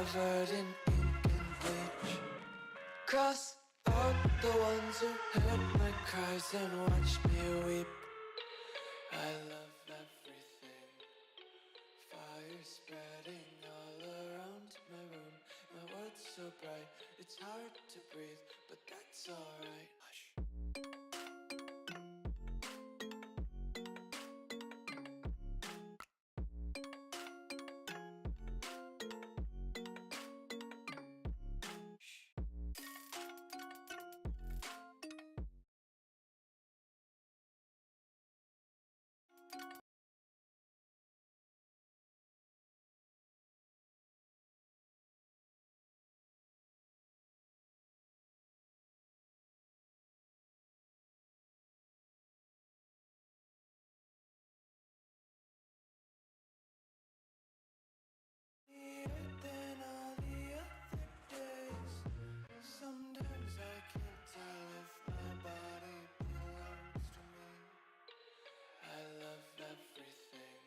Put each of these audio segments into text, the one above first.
covered in ink and bleach. Cross out the ones who heard my cries and watched me weep. I love everything. Fire spreading all around my room. My world's so bright, it's hard to breathe, but that's alright. Hush. Than all the other days. Sometimes I can't tell if my body belongs to me. I love everything.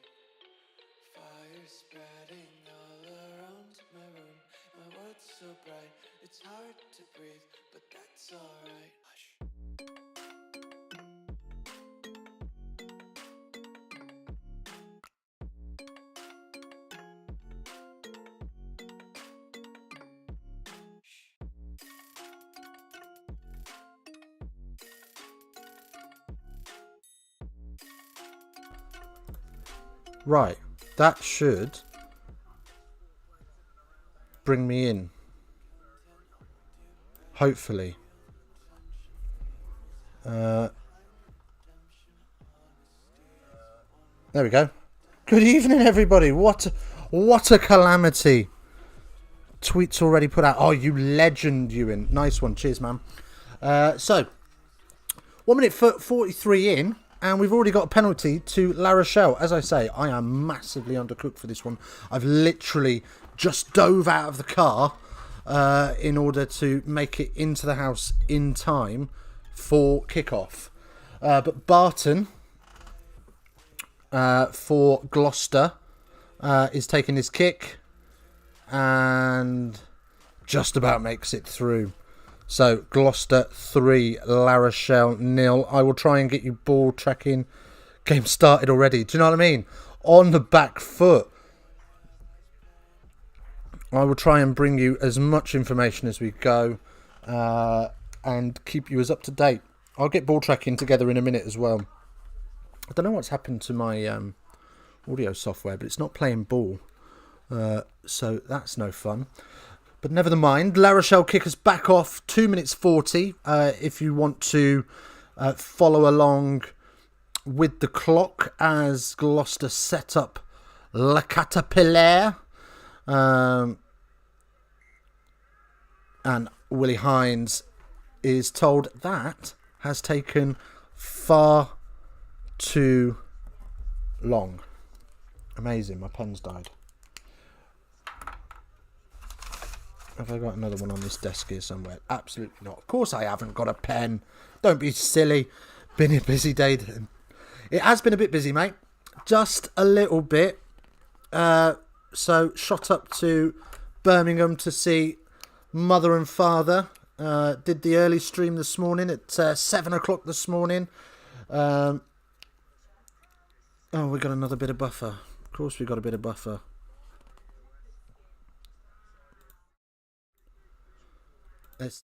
Fire spreading all around my room. My world's so bright, it's hard to breathe, but that's alright. Hush. Right, that should bring me in. Hopefully. There we go. Good evening, everybody. What a calamity. Tweets already put out. Oh, you legend, Ewan. Nice one. Cheers, man. So, 1 minute 43 in. And we've already got a penalty to La Rochelle. As I say, I am massively undercooked for this one. I've literally just dove out of the car in order to make it into the house in time for kickoff. But Barton for Gloucester is taking his kick and just about makes it through. So, Gloucester 3, La Rochelle 0. I will try and get you ball tracking. Game started already. Do you know what I mean? On the back foot. I will try and bring you as much information as we go and keep you as up to date. I'll get ball tracking together in a minute as well. I don't know what's happened to my audio software, but it's not playing ball. So, that's no fun. But never mind, La Rochelle kick us back off 2 minutes 40. If you want to follow along with the clock as Gloucester set up La Caterpillar. And Willie Hines is told that has taken far too long. Amazing, my pen's died. Have I got another one on this desk here somewhere? Absolutely not. Of course I haven't got a pen. Don't be silly. Been a busy day. It has been a bit busy, mate. Just a little bit. So shot up to Birmingham to see mother and father. Did the early stream this morning at 7 o'clock this morning. Oh, we got another bit of buffer. Of course we got a bit of buffer. Let's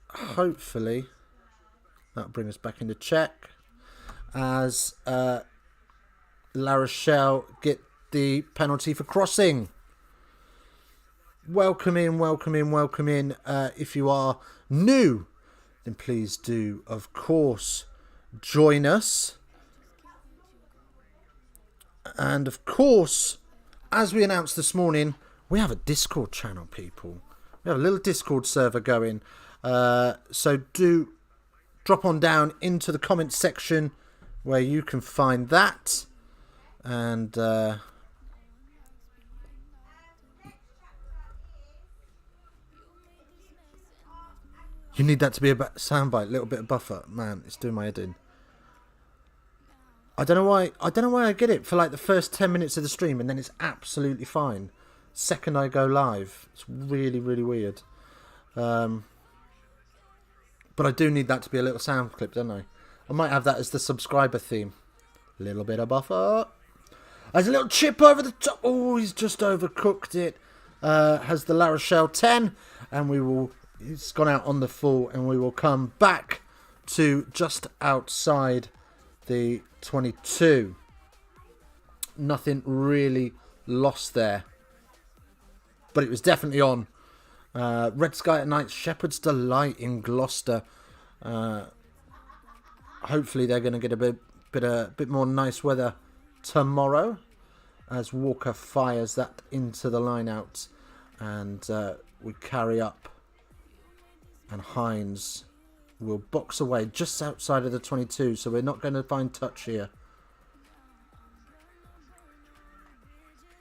hopefully that'll bring us back into check as La Rochelle get the penalty for crossing. Welcome in. If you are new, then please do, of course, join us. And of course, as we announced this morning, we have a Discord channel, people. We have a little Discord server going. So do drop on down into the comments section where you can find that. And you need that to be a soundbite, a little bit of buffer. Man, it's doing my head in. I don't know why. I don't know why I get it for like the first 10 minutes of the stream, and then it's absolutely fine. Second I go live, it's really, really weird. But I do need that to be a little sound clip, don't I? I might have that as the subscriber theme. A little bit of buffer. There's a little chip over the top. Oh, he's just overcooked it. Has the La Rochelle 10, and it's gone out on the full, and we will come back to just outside the 22. Nothing really lost there, but it was definitely on. Red Sky at night, Shepherd's Delight in Gloucester. Hopefully they're going to get a bit more nice weather tomorrow, as Walker fires that into the line out, and we carry up, and Hines will box away just outside of the 22, so we're not going to find touch here.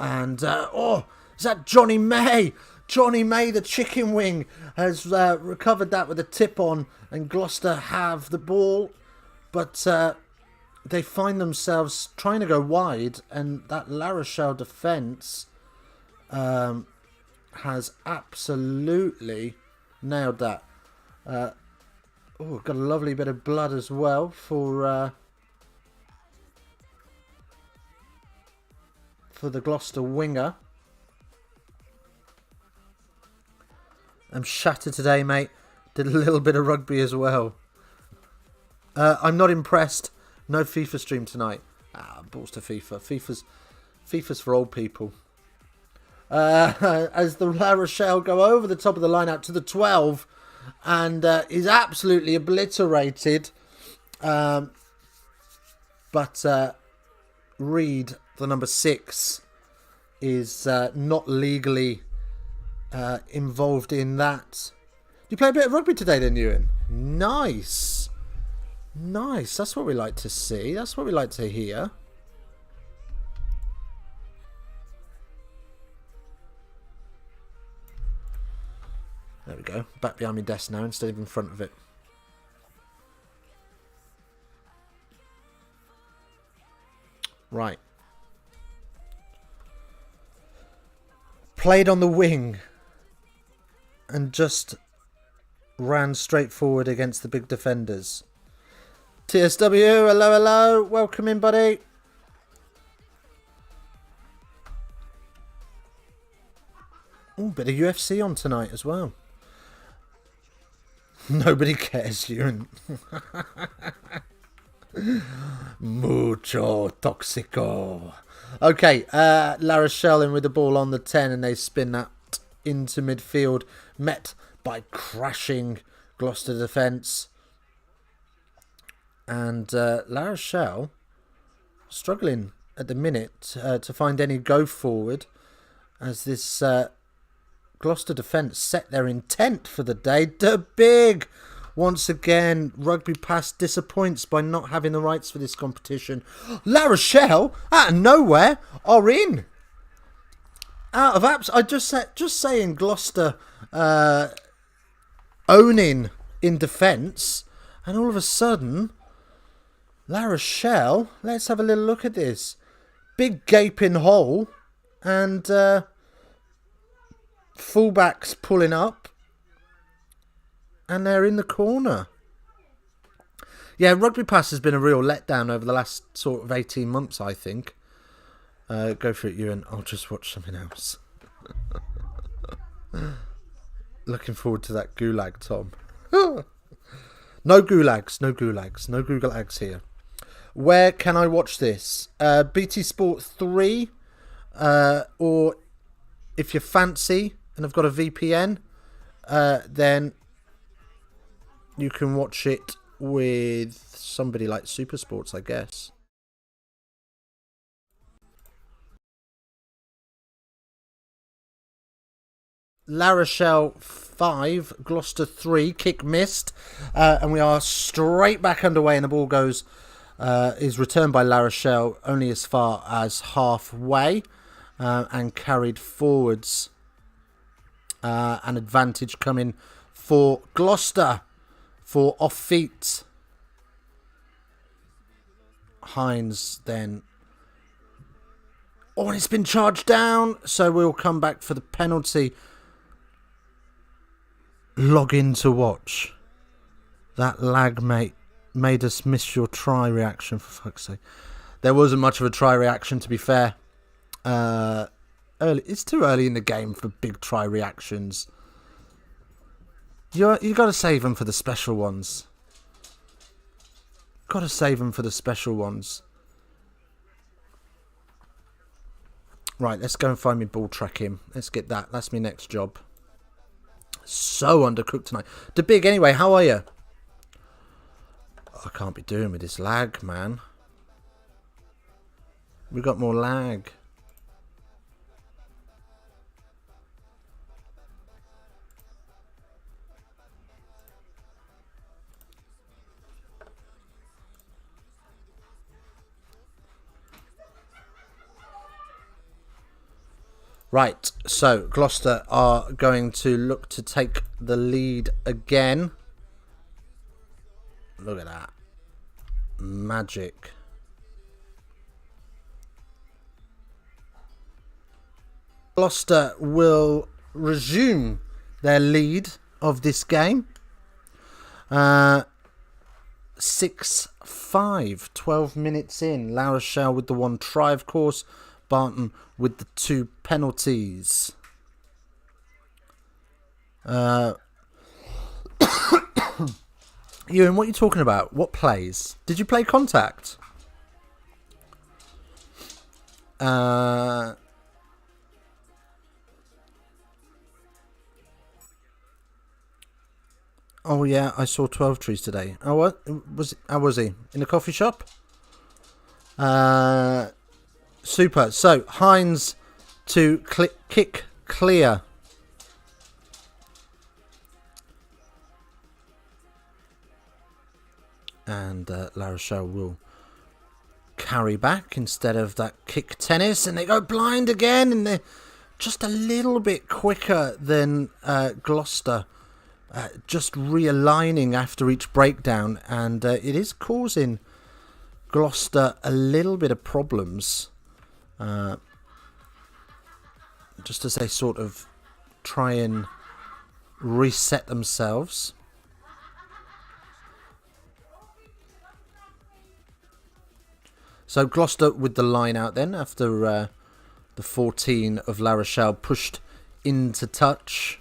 And is that Johnny May? Johnny May, the chicken wing, has recovered that with a tip on, and Gloucester have the ball, but they find themselves trying to go wide, and that La Rochelle defence has absolutely nailed that. Got a lovely bit of blood as well for the Gloucester winger. I'm shattered today, mate. Did a little bit of rugby as well. I'm not impressed. No FIFA stream tonight. Balls to FIFA. FIFA's for old people. As the La Rochelle go over the top of the line out to the 12, and is absolutely obliterated. But Reed, the number 6, is not legally involved in that. You play a bit of rugby today then, Ewan? Nice. That's what we like to see. That's what we like to hear. There we go. Back behind my desk now instead of in front of it. Right. Played on the wing and just ran straight forward against the big defenders. TSW, hello. Welcome in, buddy. Oh, bit of UFC on tonight as well. Nobody cares, Ewan. Mucho toxico. Okay, La Rochelle in with the ball on the 10, and they spin that into midfield, met by crashing Gloucester defence. And La Rochelle struggling at the minute to find any go forward, as this Gloucester defence set their intent for the day. The big, once again, Rugby Pass disappoints by not having the rights for this competition. La Rochelle, out of nowhere, are in. Out of apps, I just saying Gloucester owning in defence, and all of a sudden, La Rochelle, let's have a little look at this. Big gaping hole, and fullbacks pulling up, and they're in the corner. Yeah, Rugby Pass has been a real letdown over the last sort of 18 months, I think. Go for it, Ewan. I'll just watch something else. Looking forward to that gulag, Tom. No gulags here. Where can I watch this? BT Sport 3, or if you fancy and have got a VPN, then you can watch it with somebody like Super Sports, I guess. La Rochelle 5, Gloucester 3, kick missed, and we are straight back underway, and the ball is returned by La Rochelle only as far as halfway, and carried forwards. An advantage coming for Gloucester for off feet. Hines then. Oh, and it's been charged down. So we'll come back for the penalty. Log in to watch. That lag, mate, made us miss your try reaction, for fuck's sake. There wasn't much of a try reaction, to be fair. It's too early in the game for big try reactions. You got to save them for the special ones. Got to save them for the special ones. Right, let's go and find me ball tracking. Let's get that. That's my next job. So undercooked tonight. The Big, anyway, how are you? I can't be doing with this lag, man. We got more lag. Right, so Gloucester are going to look to take the lead again. Look at that. Magic. Gloucester will resume their lead of this game. 6-5, 12 minutes in. La Rochelle with the one try, of course. Barton with the 2 penalties. Ewan, what are you talking about? What plays? Did you play contact? Oh yeah, I saw 12 trees today. Oh, what was? How was he? In the coffee shop? Super. So Hines to kick clear. And La Rochelle will carry back instead of that kick tennis. And they go blind again. And they're just a little bit quicker than Gloucester. Just realigning after each breakdown. And it is causing Gloucester a little bit of problems. Just as they sort of try and reset themselves. So Gloucester with the line out then after the 14 of La Rochelle pushed into touch.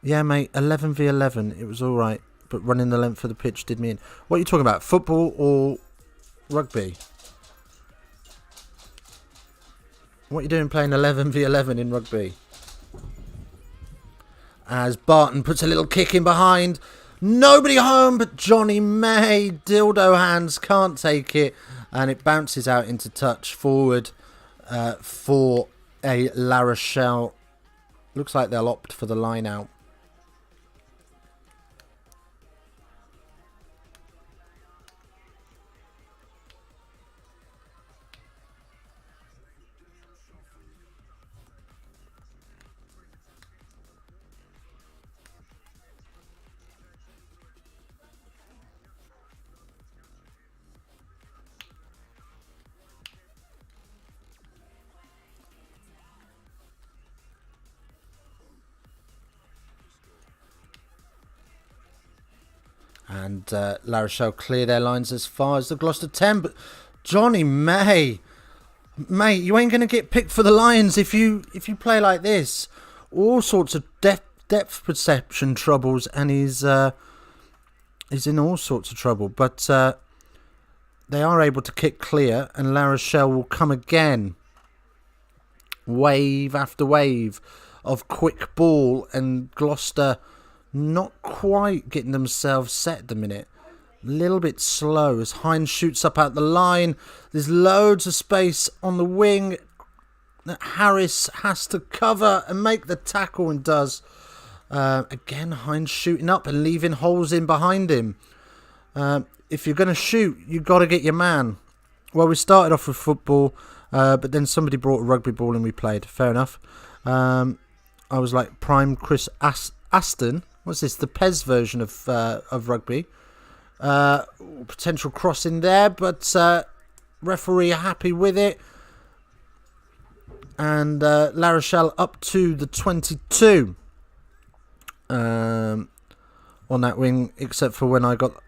Yeah, mate, 11 v 11. It was all right, but running the length of the pitch did me in. What are you talking about? Football or rugby? What are you doing playing 11 v 11 in rugby? As Barton puts a little kick in behind. Nobody home but Johnny May. Dildo hands, can't take it. And it bounces out into touch forward for a La Rochelle. Looks like they'll opt for the line out. And La Rochelle clear their lines as far as the Gloucester 10. But Johnny May, mate, you ain't going to get picked for the Lions if you play like this. All sorts of depth perception troubles, and he's in all sorts of trouble. But they are able to kick clear, and La Rochelle will come again. Wave after wave of quick ball, and Gloucester not quite getting themselves set at the minute. A little bit slow as Hines shoots up out the line. There's loads of space on the wing that Harris has to cover and make the tackle, and does. Again, Hines shooting up and leaving holes in behind him. If you're going to shoot, you've got to get your man. Well, we started off with football, but then somebody brought a rugby ball and we played. Fair enough. I was like prime Chris Aston. What's this? The PES version of rugby. Potential cross in there, but referee happy with it. And La Rochelle up to the 22 on that wing, except for when I got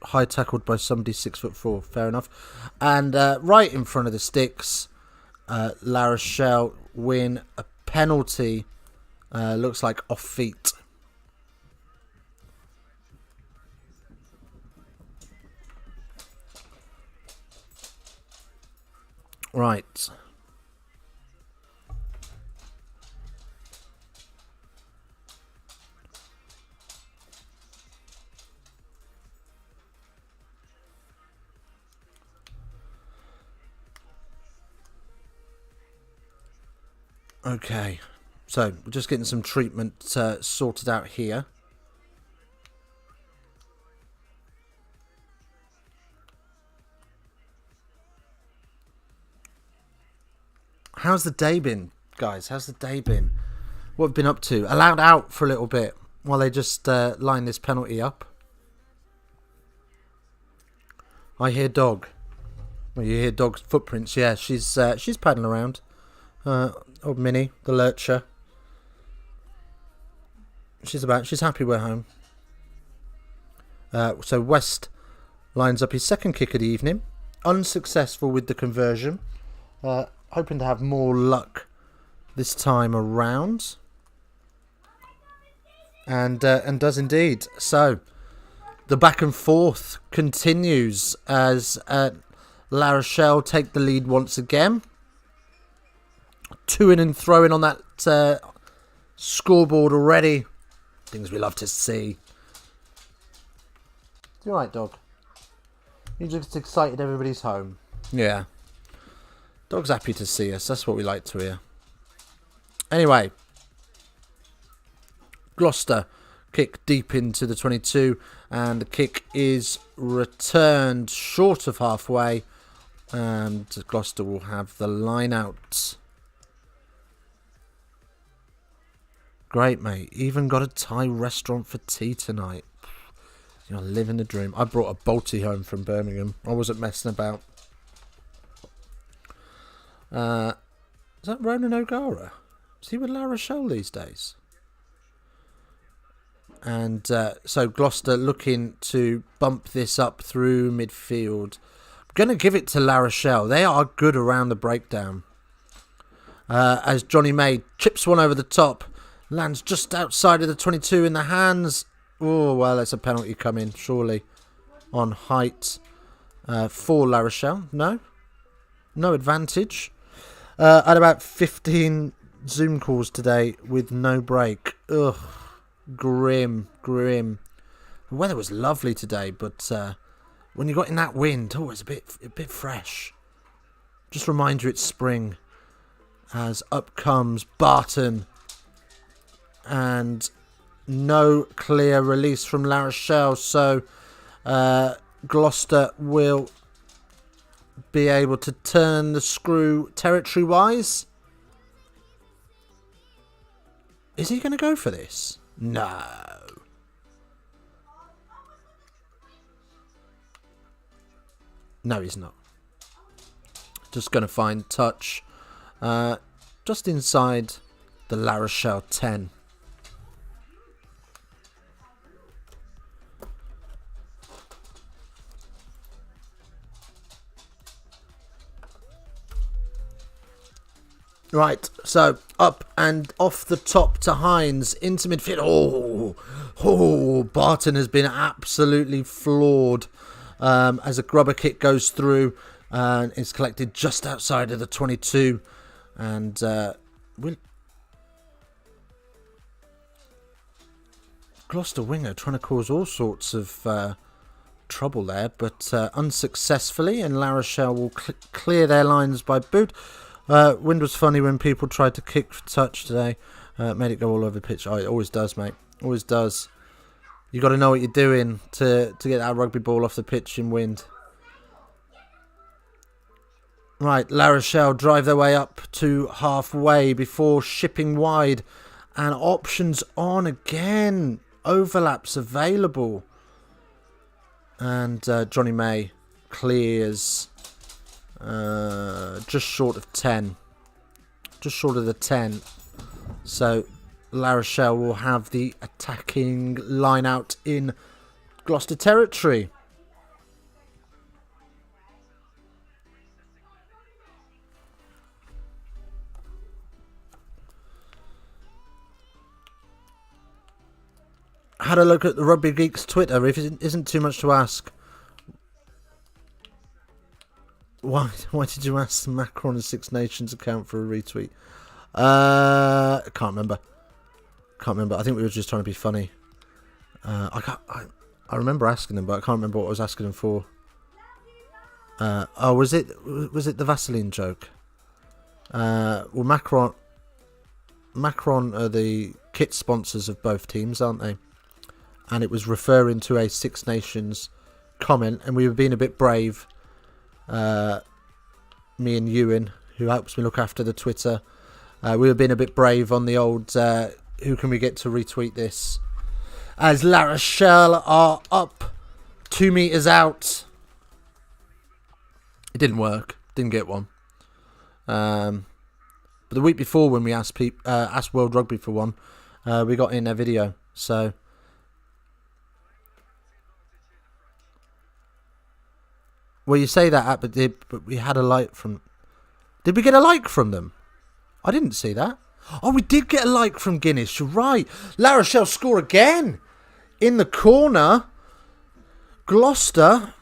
high tackled by somebody 6'4". Fair enough. And right in front of the sticks, La Rochelle win a penalty. Looks like off feet. Right. Okay. So, we're just getting some treatment sorted out here. How's the day been, guys? How's the day been? What have you been up to? Allowed out for a little bit while they just line this penalty up. I hear dog. Well, you hear dog's footprints. Yeah, she's paddling around. Old Minnie, the lurcher. She's happy we're home. So West lines up his second kick of the evening. Unsuccessful with the conversion. Hoping to have more luck this time around. And does indeed. So the back and forth continues as La Rochelle take the lead once again. To-ing and throwing on that scoreboard already. Things we love to see. You alright, dog? You're just excited everybody's home. Yeah. Dog's happy to see us. That's what we like to hear. Anyway. Gloucester kick deep into the 22. And the kick is returned short of halfway. And Gloucester will have the line out. Great, mate. Even got a Thai restaurant for tea tonight. You know, living the dream. I brought a Balti home from Birmingham. I wasn't messing about. Is that Ronan O'Gara? Is he with La Rochelle these days? And so Gloucester looking to bump this up through midfield. I'm going to give it to La Rochelle. They are good around the breakdown. As Johnny May chips one over the top. Lands just outside of the 22 in the hands. Oh, well, that's a penalty coming, surely. On height for La Rochelle. No? No advantage. I had about 15 Zoom calls today with no break. Ugh. Grim. The weather was lovely today, but when you got in that wind, it's a bit fresh. Just remind you it's spring. As up comes Barton. And no clear release from La Rochelle, so Gloucester will be able to turn the screw territory-wise. Is he going to go for this? No. No, he's not. Just going to find touch just inside the La Rochelle 10. Right, so up and off the top to Hines into midfield. Barton has been absolutely floored as a grubber kick goes through and is collected just outside of the 22. And Gloucester winger trying to cause all sorts of trouble there, but unsuccessfully. And La Rochelle will clear their lines by boot. Wind was funny when people tried to kick for touch today. Made it go all over the pitch. Oh, it always does, mate. Always does. You got to know what you're doing to get that rugby ball off the pitch in wind. Right, La Rochelle drive their way up to halfway before shipping wide. And options on again. overlaps available. And Johnny May clears just short of 10. Just short of the 10. So La Rochelle will have the attacking line out in Gloucester territory. Had a look at the Rugby Geeks Twitter. If it isn't too much to ask, why did you ask the Macron and Six Nations account for a retweet? I can't remember. I think we were just trying to be funny. I remember asking them, but I can't remember what I was asking them for. Was it the Vaseline joke? Well, Macron are the kit sponsors of both teams, aren't they? And it was referring to a Six Nations comment, and we were being a bit brave. Me and Ewan, who helps me look after the Twitter, we were being a bit brave on the old who can we get to retweet this, as La Rochelle are up 2 meters out. It didn't work, didn't get one. But the week before, when we asked World Rugby for one, we got in a video. So well, you say that, but we had a like from. Did we get a like from them? I didn't see that. Oh, we did get a like from Guinness. You're right. La Rochelle score again in the corner. Gloucester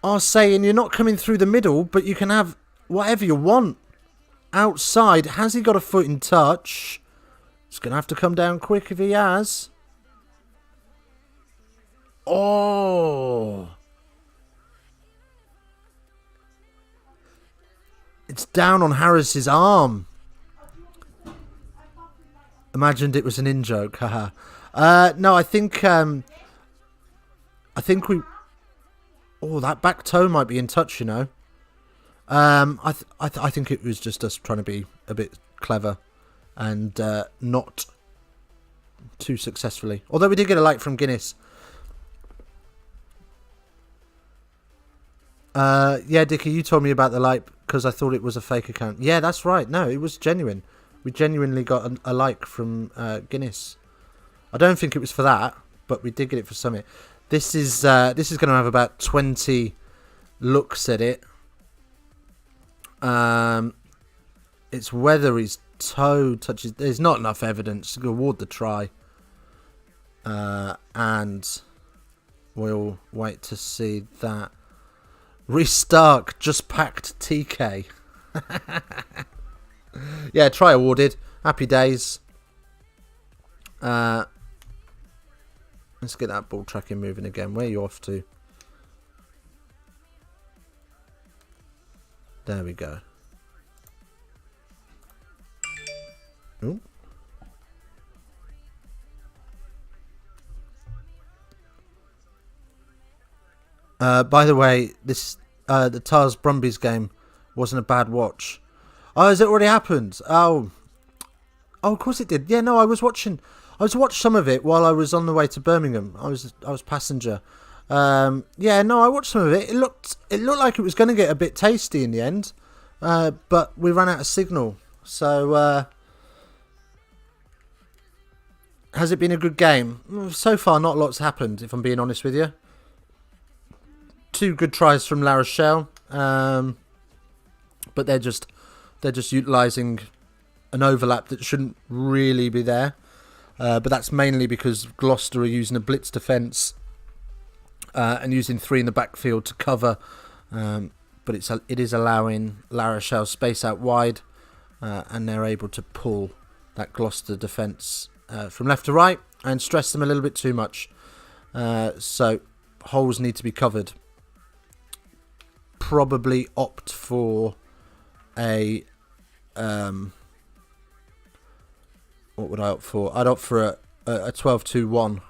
are saying you're not coming through the middle, but you can have whatever you want outside. Has he got a foot in touch? It's going to have to come down quick if he has. Oh. It's down on Harris's arm. Imagined it was an in-joke. Haha. No, I think we... Oh, that back toe might be in touch, you know. I think it was just us trying to be a bit clever and not too successfully. Although we did get a like from Guinness. Yeah, Dickie, you told me about the like because I thought it was a fake account. Yeah, that's right. No, it was genuine. We genuinely got a like from Guinness. I don't think it was for that, but we did get it for something. This is going to have about 20 looks at it. It's whether his toe touches. There's not enough evidence to award the try, and we'll wait to see that. Rhys Stark just packed TK. Yeah, try awarded. Happy days. Let's get that ball tracking moving again. Where are you off to? There we go. Ooh. By the way, this the Tars Brumbies game wasn't a bad watch. Oh, has it already happened? Oh, of course it did. Yeah, no, I watched some of it while I was on the way to Birmingham. I was passenger. Yeah, no, I watched some of it. It looked like it was going to get a bit tasty in the end, but we ran out of signal. So, has it been a good game? So far, not a lot's happened, if I'm being honest with you. 2 good tries from La Rochelle, but they're just utilising an overlap that shouldn't really be there. But that's mainly because Gloucester are using a blitz defence and using 3 in the backfield to cover. But it is allowing La Rochelle space out wide, and they're able to pull that Gloucester defence from left to right and stress them a little bit too much. So holes need to be covered. Probably opt for a what would I opt for? I'd opt for a 12-2-1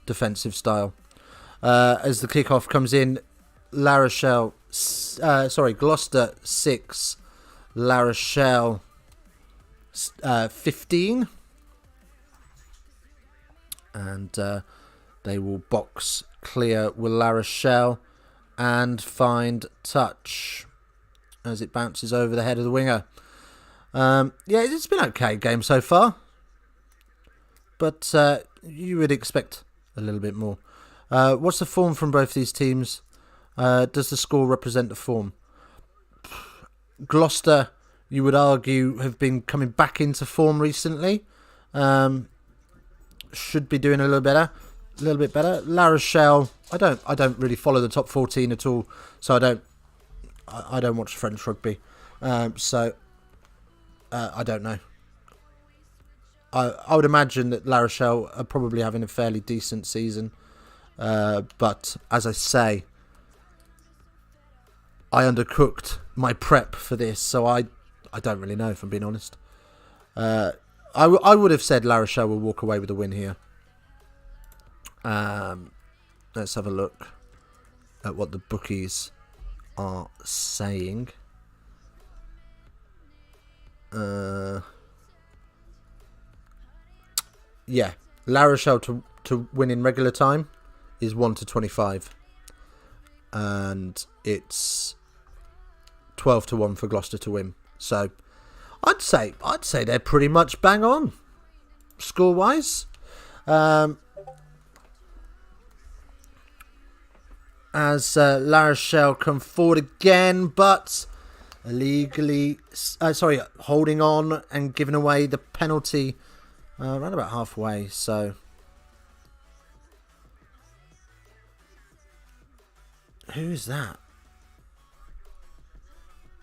defensive style. As the kickoff comes in, Gloucester 6, La Rochelle 15. And they will box clear with La Rochelle and find touch as it bounces over the head of the winger. Yeah, it's been an okay game so far, but you would expect a little bit more. What's the form from both these teams? Does the score represent the form? Gloucester, you would argue, have been coming back into form recently. Should be doing a little bit better. La Rochelle, I don't really follow the top 14 at all, so I don't watch French rugby, so I don't know. I would imagine that La Rochelle are probably having a fairly decent season, but as I say, I undercooked my prep for this, so I don't really know, if I'm being honest. I would have said La Rochelle will walk away with a win here. Let's have a look at what the bookies are saying. Yeah, La Rochelle to win in regular time is 1-25, and it's 12-1 for Gloucester to win. So I'd say they're pretty much bang on score wise. As La Rochelle come forward again, but illegally, holding on and giving away the penalty around about halfway. So who's that?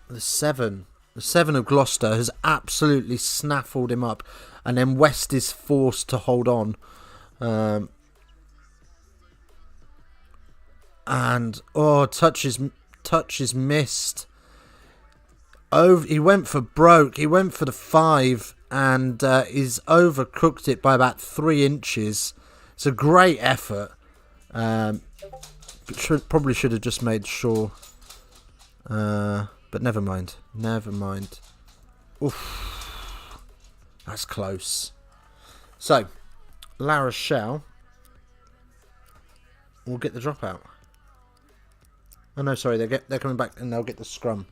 The 7 of Gloucester has absolutely snaffled him up, and then West is forced to hold on. And touch is missed. He went for broke. He went for the 5 and he's overcooked it by about 3 inches. It's a great effort. Probably should have just made sure. But never mind. Oof. That's close. So, La Rochelle will get the dropout. Oh no, sorry, they're coming back and they'll get the scrum.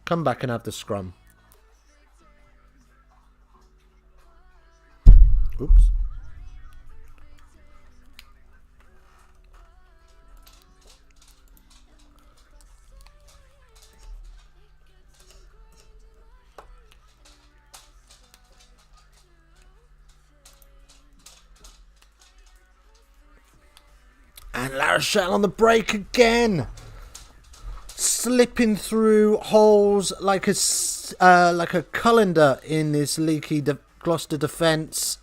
Come back and have the scrum. Oops. And La Rochelle on the break again, slipping through holes like a colander in this leaky Gloucester defence.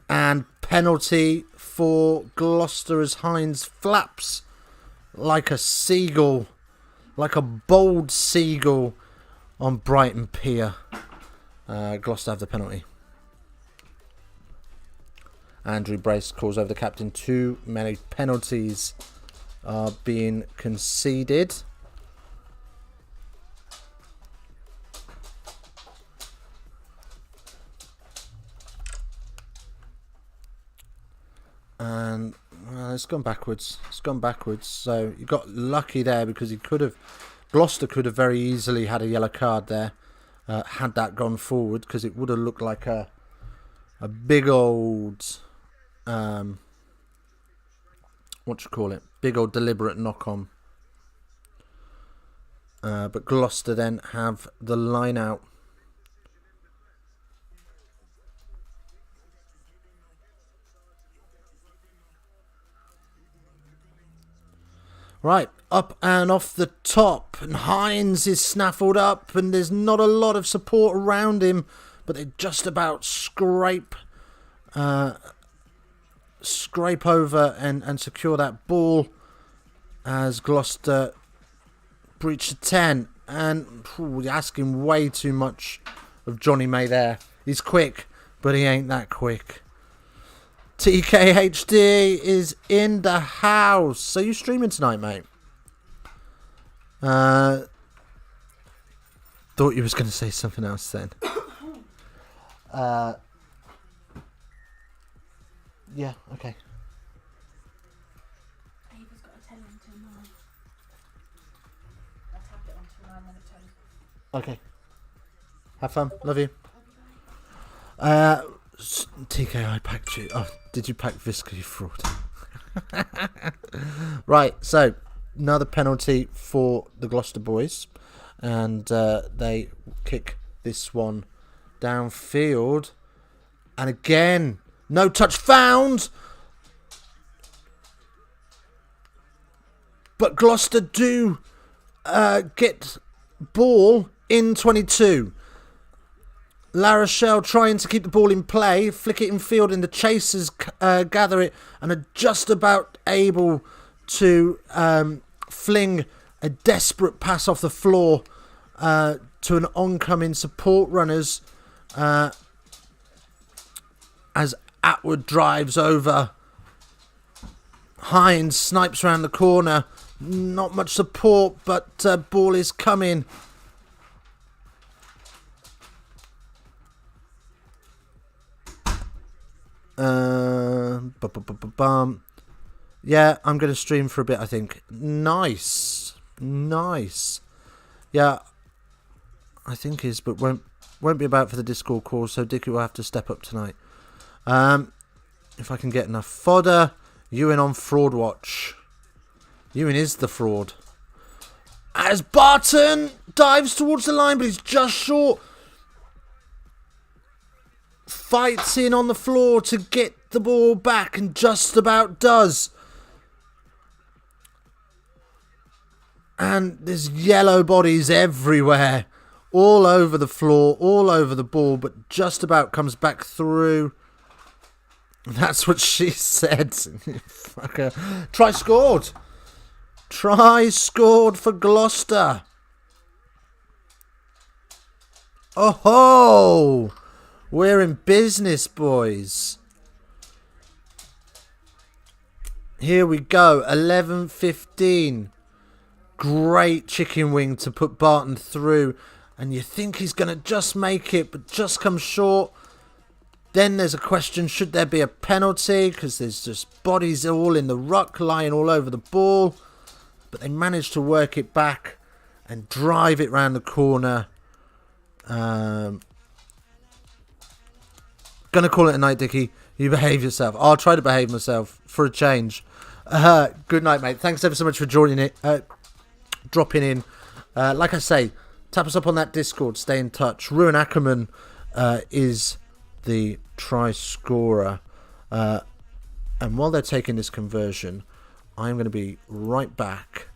And penalty for Gloucester as Hines flaps like a seagull, like a bold seagull on Brighton Pier. Gloucester have the penalty. Andrew Brace calls over the captain. Too many penalties are being conceded. And it's gone backwards. So you got lucky there because Gloucester could have very easily had a yellow card there had that gone forward, because it would have looked like a big old big old deliberate knock on. But Gloucester then have the line out. Right, up and off the top, and Hines is snaffled up, and there's not a lot of support around him, but they just about scrape over and secure that ball as Gloucester breach the 10. And asking way too much of Johnny May there. He's quick, but he ain't that quick. TKHD is in the house. So you streaming tonight, mate? Thought you was going to say something else then. Yeah, okay. Ava's got to tell him until 9. I tapped it on till 9 when it turned. Okay. Have fun. Love you. TK, I packed you. Oh, did you pack Visca, you fraud? Right, so another penalty for the Gloucester boys, and they kick this one downfield, and again, no touch found, but Gloucester do get ball in 22. Rochelle trying to keep the ball in play, flick it in field, and the chasers gather it and are just about able to fling a desperate pass off the floor to an oncoming support runners as Atwood drives over. Hines snipes around the corner. Not much support, but ball is coming. Yeah, I'm going to stream for a bit, I think. Nice. Yeah, I think is, but won't be about for the Discord call, so Dickie will have to step up tonight. If I can get enough fodder. Ewan on fraud watch. Ewan is the fraud. As Barton dives towards the line, but he's just short. Fights in on the floor to get the ball back and just about does. And there's yellow bodies everywhere. All over the floor, all over the ball, but just about comes back through. That's what she said. Fucker. Try scored for Gloucester. Oh ho! We're in business, boys. Here we go. 11:15. Great chicken wing to put Barton through. And you think he's going to just make it, but just comes short. Then there's a question, should there be a penalty? Because there's just bodies all in the ruck, lying all over the ball. But they managed to work it back and drive it round the corner. Gonna call it a night, Dickie. You behave yourself. I'll try to behave myself for a change. Good night, mate. Thanks ever so much for joining it. Dropping in. Like I say, tap us up on that Discord. Stay in touch. Ruan Ackerman is the try scorer. And while they're taking this conversion, I'm going to be right back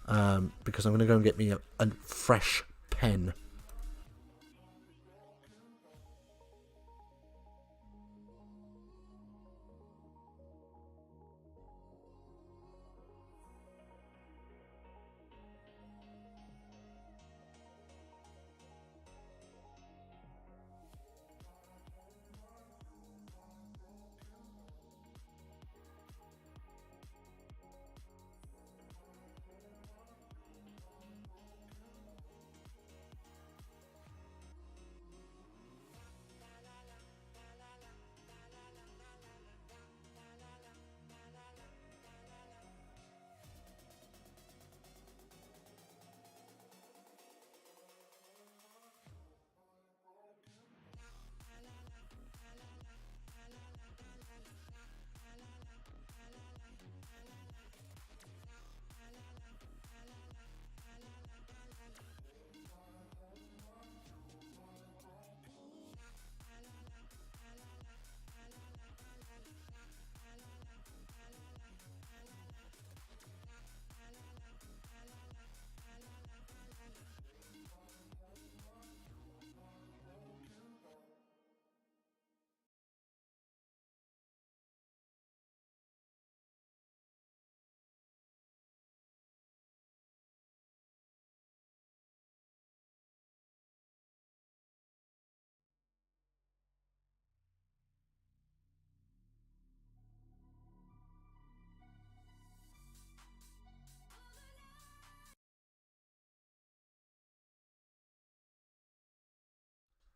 because I'm going to go and get me a fresh pen.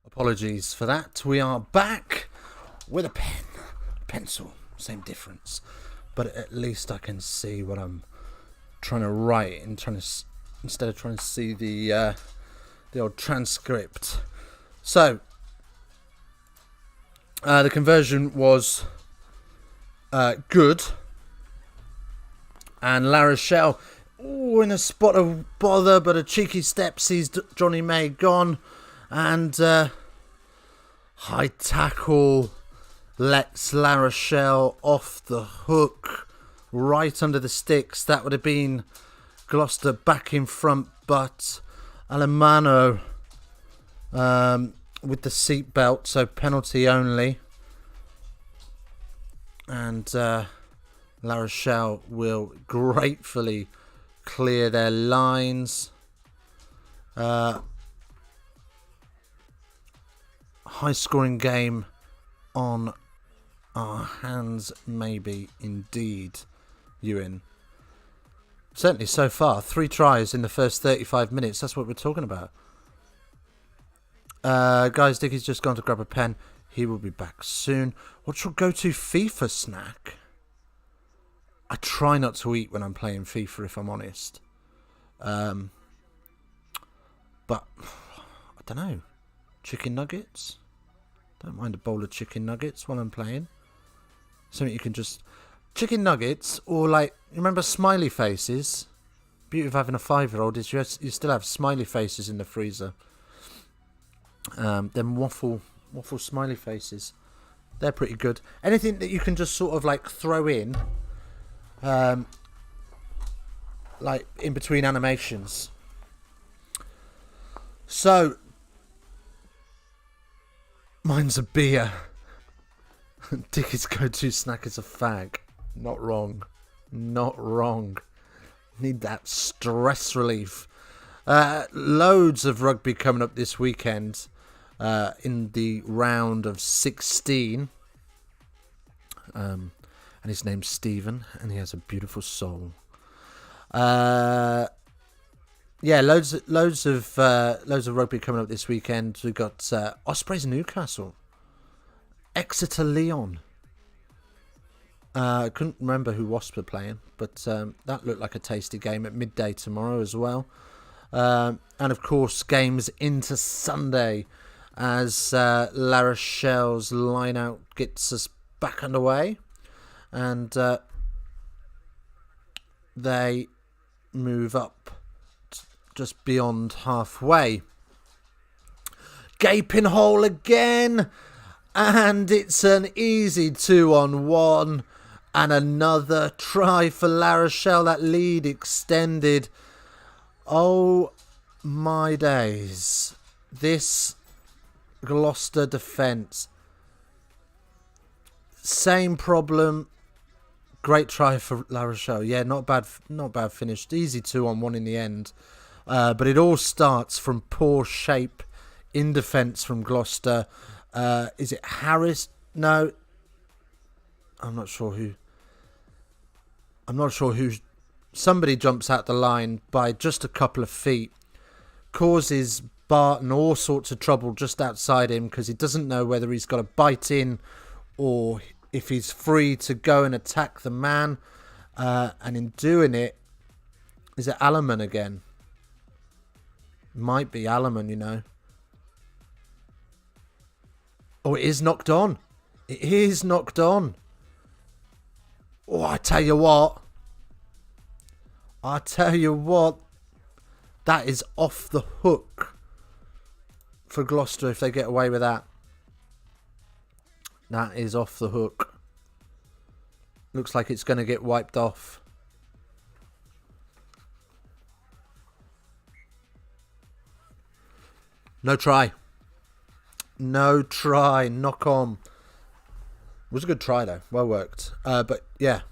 Apologies for that. We are back with a pen, pencil, same difference. But at least I can see what I'm trying to write and instead of trying to see the old transcript. So the conversion was good, and La Rochelle, in a spot of bother, but a cheeky step sees Johnny May gone, and high tackle lets La Rochelle off the hook right under the sticks. That would have been Gloucester back in front, but Alemano with the seatbelt, so penalty only. And La Rochelle will gratefully clear their lines. High scoring game on our hands, maybe indeed, Ewan. Certainly so far. 3 tries in the first 35 minutes. That's what we're talking about. Guys, Dickie's just gone to grab a pen. He will be back soon. What's your go-to FIFA snack? I try not to eat when I'm playing FIFA, if I'm honest. But, I don't know. Chicken nuggets? Don't mind a bowl of chicken nuggets while I'm playing. Something you can just... Chicken nuggets, or like, you remember smiley faces? Beauty of having a 5-year-old is you still have smiley faces in the freezer. Them waffle smiley faces. They're pretty good. Anything that you can just sort of like throw in, like in between animations. So, mine's a beer. Dickie's go-to snack is a fag. Not wrong. Not wrong. Need that stress relief. Loads of rugby coming up this weekend in the round of 16. And his name's Stephen, and he has a beautiful soul. Yeah, loads of rugby coming up this weekend. We've got Ospreys Newcastle, Exeter Leon. I couldn't remember who Wasps were playing, but that looked like a tasty game at midday tomorrow as well. And of course, games into Sunday as La Rochelle's line-out gets us back underway, and they move up just beyond halfway. Gaping hole again, and it's an easy 2-on-1. And another try for La Rochelle. That lead extended. Oh my days. This Gloucester defence. Same problem. Great try for La Rochelle. Yeah, not bad finish. Easy 2-on-1 in the end. But it all starts from poor shape in defence from Gloucester. Is it Harris? No. I'm not sure who. Somebody jumps out the line by just a couple of feet, causes Barton all sorts of trouble just outside him because he doesn't know whether he's got to bite in or if he's free to go and attack the man. And in doing it, is it Alleman again? Might be Alleman, you know. Oh, it is knocked on. It is knocked on. Oh, I tell you what. That is off the hook for Gloucester if they get away with that. That is off the hook. Looks like it's going to get wiped off. No try. Knock on. It was a good try though. Well worked. But yeah.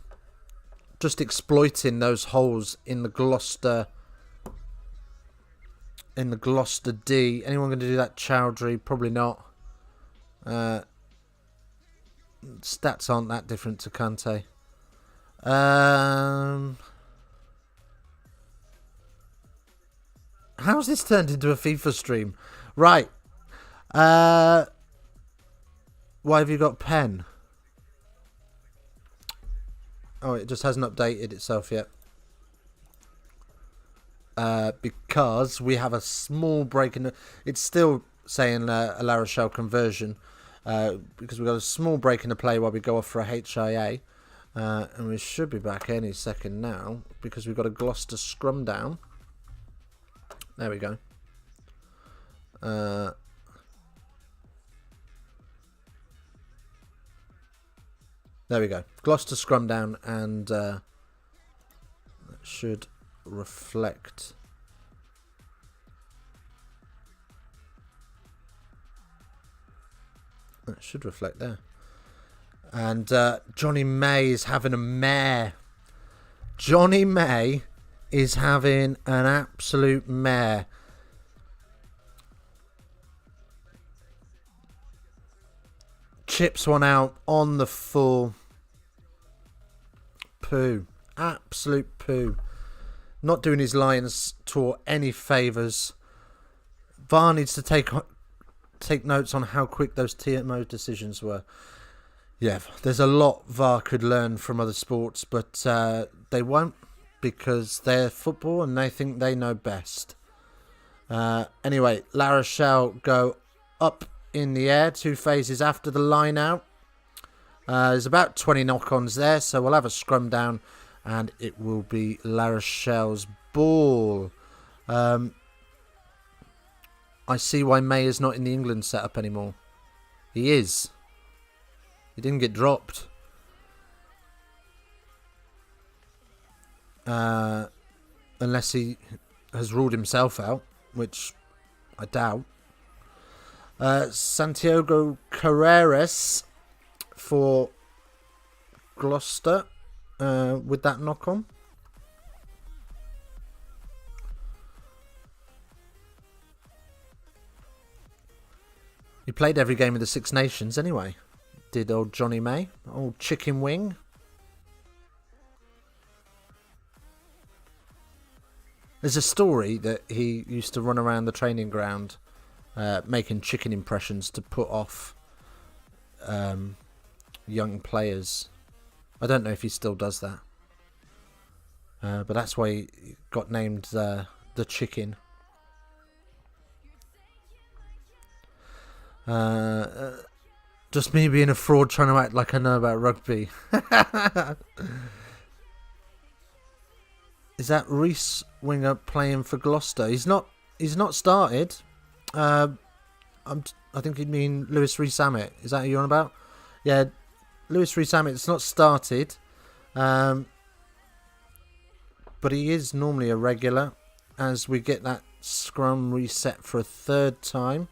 Just exploiting those holes in the Gloucester D. Anyone going to do that, Chowdhury? Probably not. Stats aren't that different to Cante. How's this turned into a FIFA stream? Right. Why have you got pen? Oh, it just hasn't updated itself yet. Because we have a small break in the... It's still saying a La Rochelle conversion. Because we've got a small break in the play while we go off for a HIA. And we should be back any second now. Because we've got a Gloucester scrum down. There we go. There we go. Gloucester scrum down, and that should reflect. That should reflect there. And Johnny May is having a mare. Johnny May is having an absolute mare. Chips one out on the full. Poo. Absolute poo. Not doing his Lions tour any favours. VAR needs to take notes on how quick those TMO decisions were. Yeah, there's a lot VAR could learn from other sports, but they won't, because they're football and they think they know best. Anyway, La Rochelle go up in the air 2 phases after the line out. There's about 20 knock-ons there, so we'll have a scrum down and it will be La Rochelle's ball. I see why May is not in the England setup anymore. He is. He didn't get dropped. Unless he has ruled himself out, which I doubt. Santiago Carreras for Gloucester with that knock on. He played every game of the Six Nations anyway. Did old Johnny May, old chicken wing. There's a story that he used to run around the training ground making chicken impressions to put off young players. I don't know if he still does that. But that's why he got named the Chicken. Just me being a fraud trying to act like I know about rugby. Is that Reese Winger playing for Gloucester? He's not started. I think he'd mean Lewis Rees-Zammit. Is that who you're on about? Yeah, Lewis Rees-Zammit's not started. But he is normally a regular as we get that scrum reset for a third time.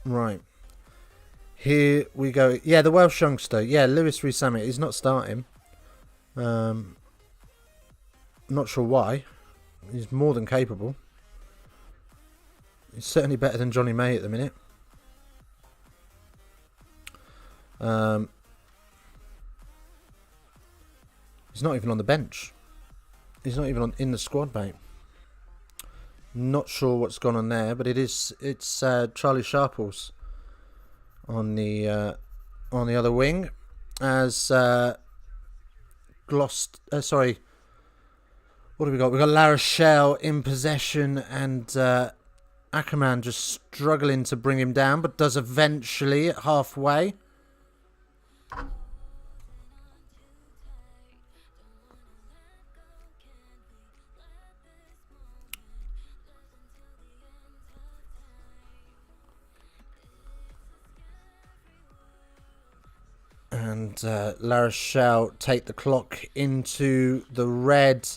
Right. Here we go. Yeah, the Welsh youngster. Yeah, Lewis Rees-Zammit. He's not starting. Not sure why. He's more than capable. He's certainly better than Johnny May at the minute. He's not even on the bench. He's not even in the squad, mate. Not sure what's gone on there, but it's Charlie Sharples on the other wing as Gloucester. Sorry, what have we got? We've got La Rochelle in possession, and Ackerman just struggling to bring him down, but does eventually at halfway. And La Rochelle take the clock into the red.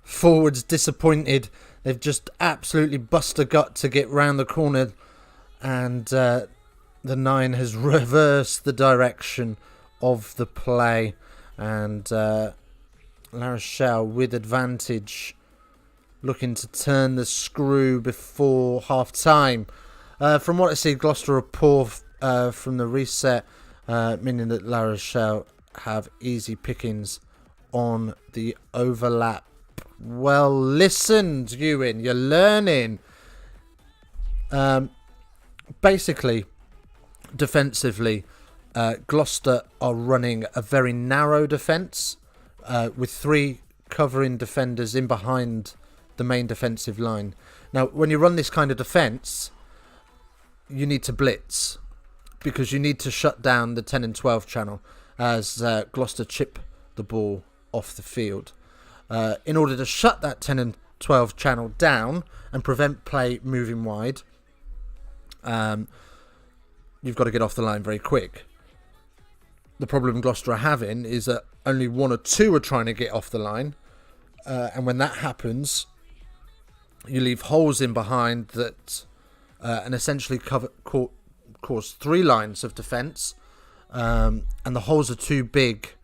Forwards disappointed. They've just absolutely bust a gut to get round the corner. And the 9 has reversed the direction of the play. And La Rochelle with advantage, looking to turn the screw before half-time. From what I see, Gloucester are poor from the reset, meaning that La Rochelle have easy pickings on the overlap. Well listened, Ewan. You're learning. Basically, defensively, Gloucester are running a very narrow defence with 3 covering defenders in behind the main defensive line. Now, when you run this kind of defence, you need to blitz because you need to shut down the 10 and 12 channel as Gloucester chip the ball off the field. In order to shut that 10 and 12 channel down and prevent play moving wide, you've got to get off the line very quick. The problem Gloucester are having is that only 1 or 2 are trying to get off the line. And when that happens, you leave holes in behind that and essentially cause 3 lines of defence. And the holes are too big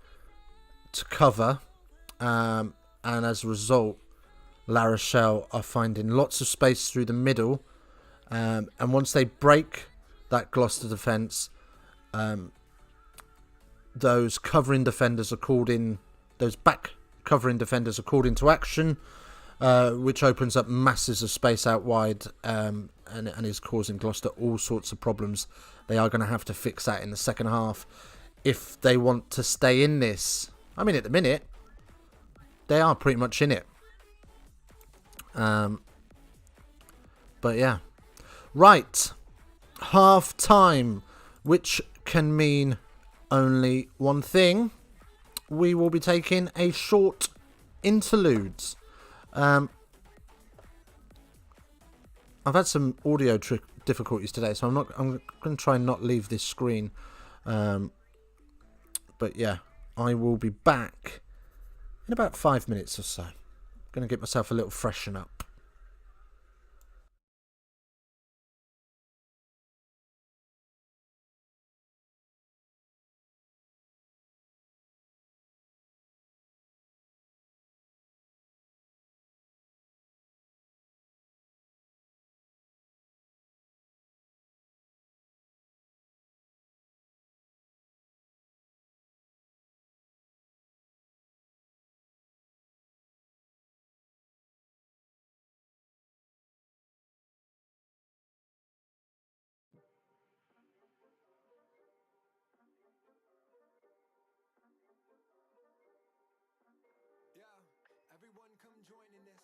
to cover. And as a result, La Rochelle are finding lots of space through the middle. And once they break that Gloucester defence, those covering defenders are called in. Those back covering defenders are called into action, which opens up masses of space out wide, and is causing Gloucester all sorts of problems. They are going to have to fix that in the second half if they want to stay in this. I mean, at the minute, they are pretty much in it. But yeah. Right. Half time, which can mean only one thing. We will be taking a short interlude. I've had some audio difficulties today, so I'm going to try and not leave this screen. But yeah, I will be back in about 5 minutes or so. I'm going to get myself a little freshen up. Everyone come join in this.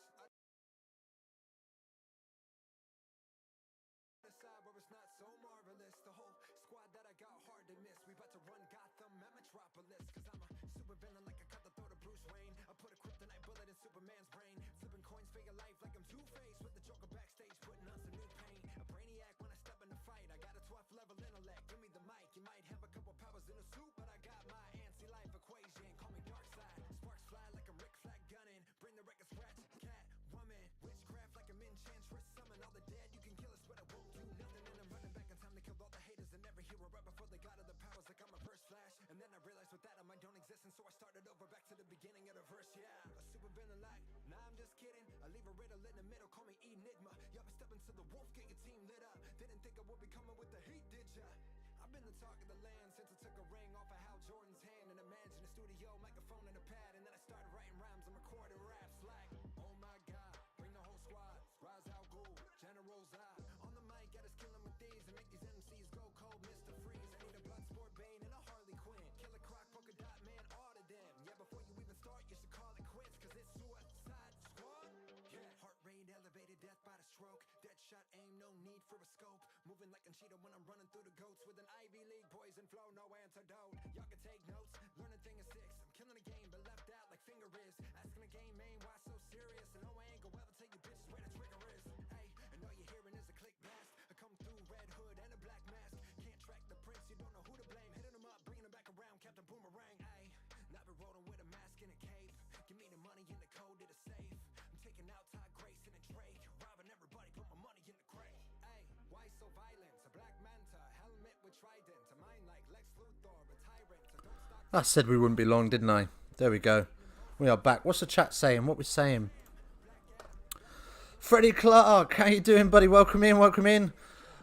Side where it's not so marvelous. The whole squad that I got hard to miss. We about to run Gotham and Metropolis. Cause I'm a super villain like I cut the throat of Bruce Wayne. I put a kryptonite bullet in Superman's brain. Flipping coins for your life like I'm Two-Face. With the Joker backstage putting on some new paint. A brainiac when I step in the fight. I got a 12th level intellect. Give me the mic. You might have a couple powers in a suit, but I got my anti-life equation. Call me Darkseid. Sparks fly like I'm Rick Flag gunning. Bring the record scratch. Cat, woman, witchcraft like I'm enchantress. Summon all the dead. You can kill us, but I won't do nothing. And I'm running back in time to kill all the haters and every hero right before they got all the powers. Like I'm a first Flash. And then I realized with that I might don't exist, and so I started over back to the beginning of the verse. Yeah, a super villain like. Nah, I'm just kidding. I leave a riddle in the middle. Call me Enigma. Y'all been stepping to the wolf, get your team lit up. Didn't think I would be coming with the heat, did ya? I've been the talk of the land since I took a ring off of Hal Jordan's hand. And imagine a studio, microphone and a pad. And then I started writing rhymes and recording raps like, oh my god, bring the whole squad. Rise out, Ghul, General Zod. On the mic, got us killing with these and make these MCs go cold, Mr. Freeze. I need a Bloodsport Bane and a Harley Quinn. Killer Croc, Polka Dot Man, all of them. Yeah, before you even start, you should call it quits. Cause it's Suicide Squad. Yeah, heart rate elevated, death by the stroke. Deadshot aim, no need for a scope. Moving like a cheetah when I'm running through the goats. With an Ivy League poison flow, no antidote. Y'all can take notes, learn a thing of 6. I'm killing the game, but left out like finger is. Asking the game, man, why so serious? And no, I ain't gonna ever tell you bitches where the trigger is. Hey, and all you're hearing is a click blast. I come through red hood and a black mask. Can't track the prince, you don't know who to blame. Hitting them up, bringing them back around, Captain Boomerang. Hey, now we're rolling with a mask and a cape. Give me the money and the code to the safe. I'm taking out Todd Grayson and Drake. Robbing everybody, put my money in the crate. Hey, why so violent? A black manta, helmet with trident. A mind like Lex Luthor, a tyrant. So don't stop. I said we wouldn't be long, didn't I? There we go. We are back. What's the chat saying? What we saying? Freddie Clark, how you doing, buddy? Welcome in, welcome in.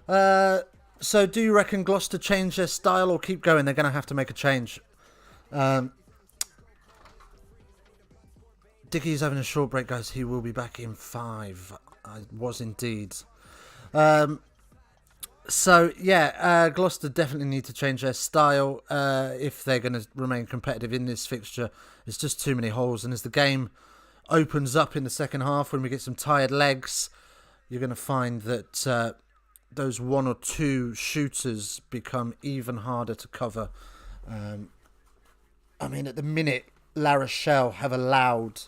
So do you reckon Gloucester change their style or keep going? They're going to have to make a change. Dickie's having a short break, guys. He will be back in 5. I was indeed. So, yeah, Gloucester definitely need to change their style if they're going to remain competitive in this fixture. There's just too many holes. And as the game opens up in the second half, when we get some tired legs, you're going to find that those 1 or 2 shooters become even harder to cover. I mean, at the minute, La Rochelle have allowed...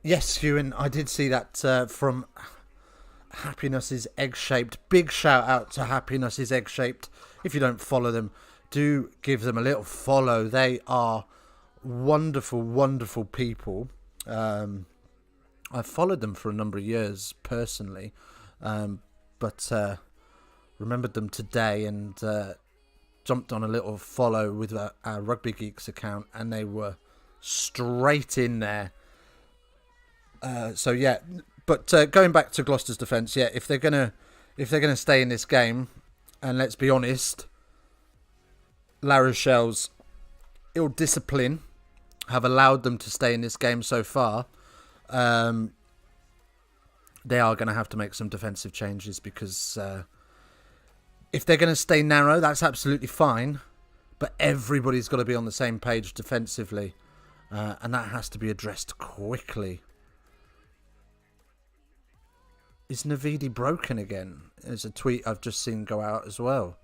Yes, Ewan, I did see that from Happiness is Egg-Shaped. Big shout out to Happiness is Egg-Shaped. If you don't follow them, do give them a little follow. They are wonderful, wonderful people. I've followed them for a number of years personally, but remembered them today and jumped on a little follow with our Rugby Geeks account, and they were straight in there. So yeah, but going back to Gloucester's defence, yeah, if they're gonna stay in this game, and let's be honest, La Rochelle's ill discipline have allowed them to stay in this game so far. They are going to have to make some defensive changes because if they're going to stay narrow, that's absolutely fine, but everybody's got to be on the same page defensively, and that has to be addressed quickly. Is Navidi broken again? There's a tweet I've just seen go out as well.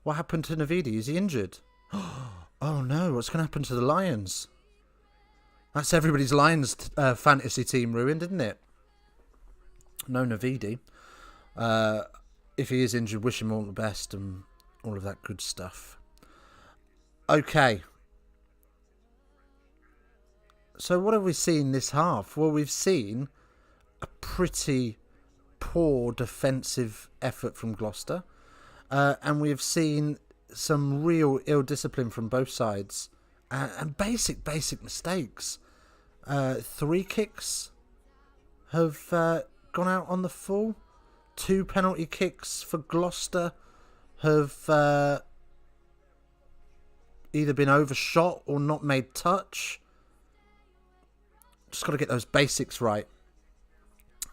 What happened to Navidi? Is he injured? Oh no, what's going to happen to the Lions? That's everybody's Lions fantasy team ruined, isn't it? No Navidi. If he is injured, wish him all the best and all of that good stuff. Okay. So what have we seen this half? Well, we've seen a pretty poor defensive effort from Gloucester, and we've seen some real ill discipline from both sides, and basic mistakes. 3 kicks have gone out on the full. 2 penalty kicks for Gloucester have either been overshot or not made touch. Just got to get those basics right.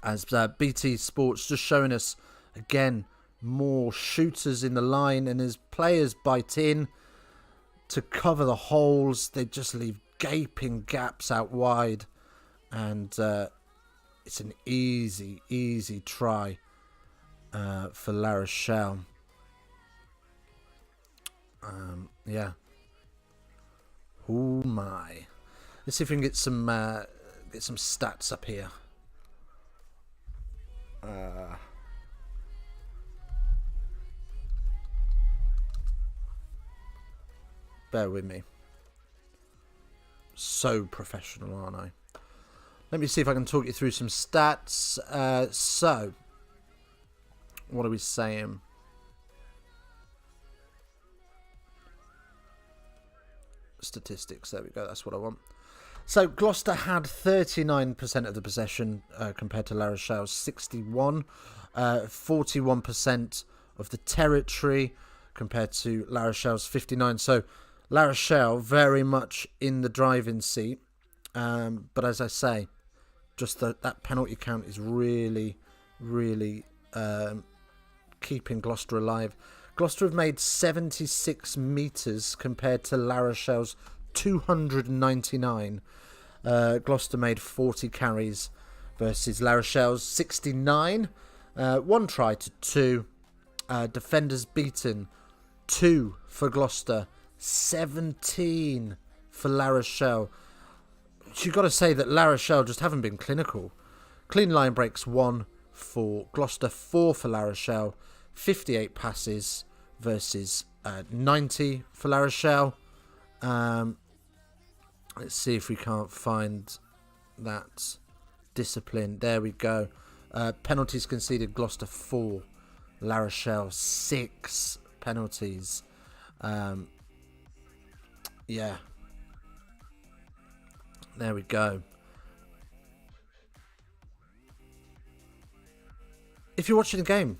As BT Sports just showing us, again, more shooters in the line. And as players bite in to cover the holes, they just leave gaping gaps out wide. And it's an easy try for La Rochelle. Yeah. Oh my. Let's see if we can get some stats up here. Bear with me. So professional, aren't I? Let me see if I can talk you through some stats. So, what are we saying? Statistics, there we go, that's what I want. So Gloucester had 39% of the possession compared to La Rochelle's 61%. 41% of the territory compared to La Rochelle's 59%. So La Rochelle very much in the driving seat. But as I say, just that penalty count is really keeping Gloucester alive. Gloucester have made 76 metres compared to La Rochelle's 299. Gloucester made 40 carries versus La Rochelle's 69. 1 try to 2. Defenders beaten 2 for Gloucester, 17 for La Rochelle. You've got to say that La Rochelle just haven't been clinical. Clean line breaks 1 for Gloucester, 4 for La Rochelle. 58 passes versus 90 for La Rochelle. Let's see if we can't find that discipline. There we go. Penalties conceded, Gloucester 4, La Rochelle 6 penalties. Yeah. There we go. If you're watching the game,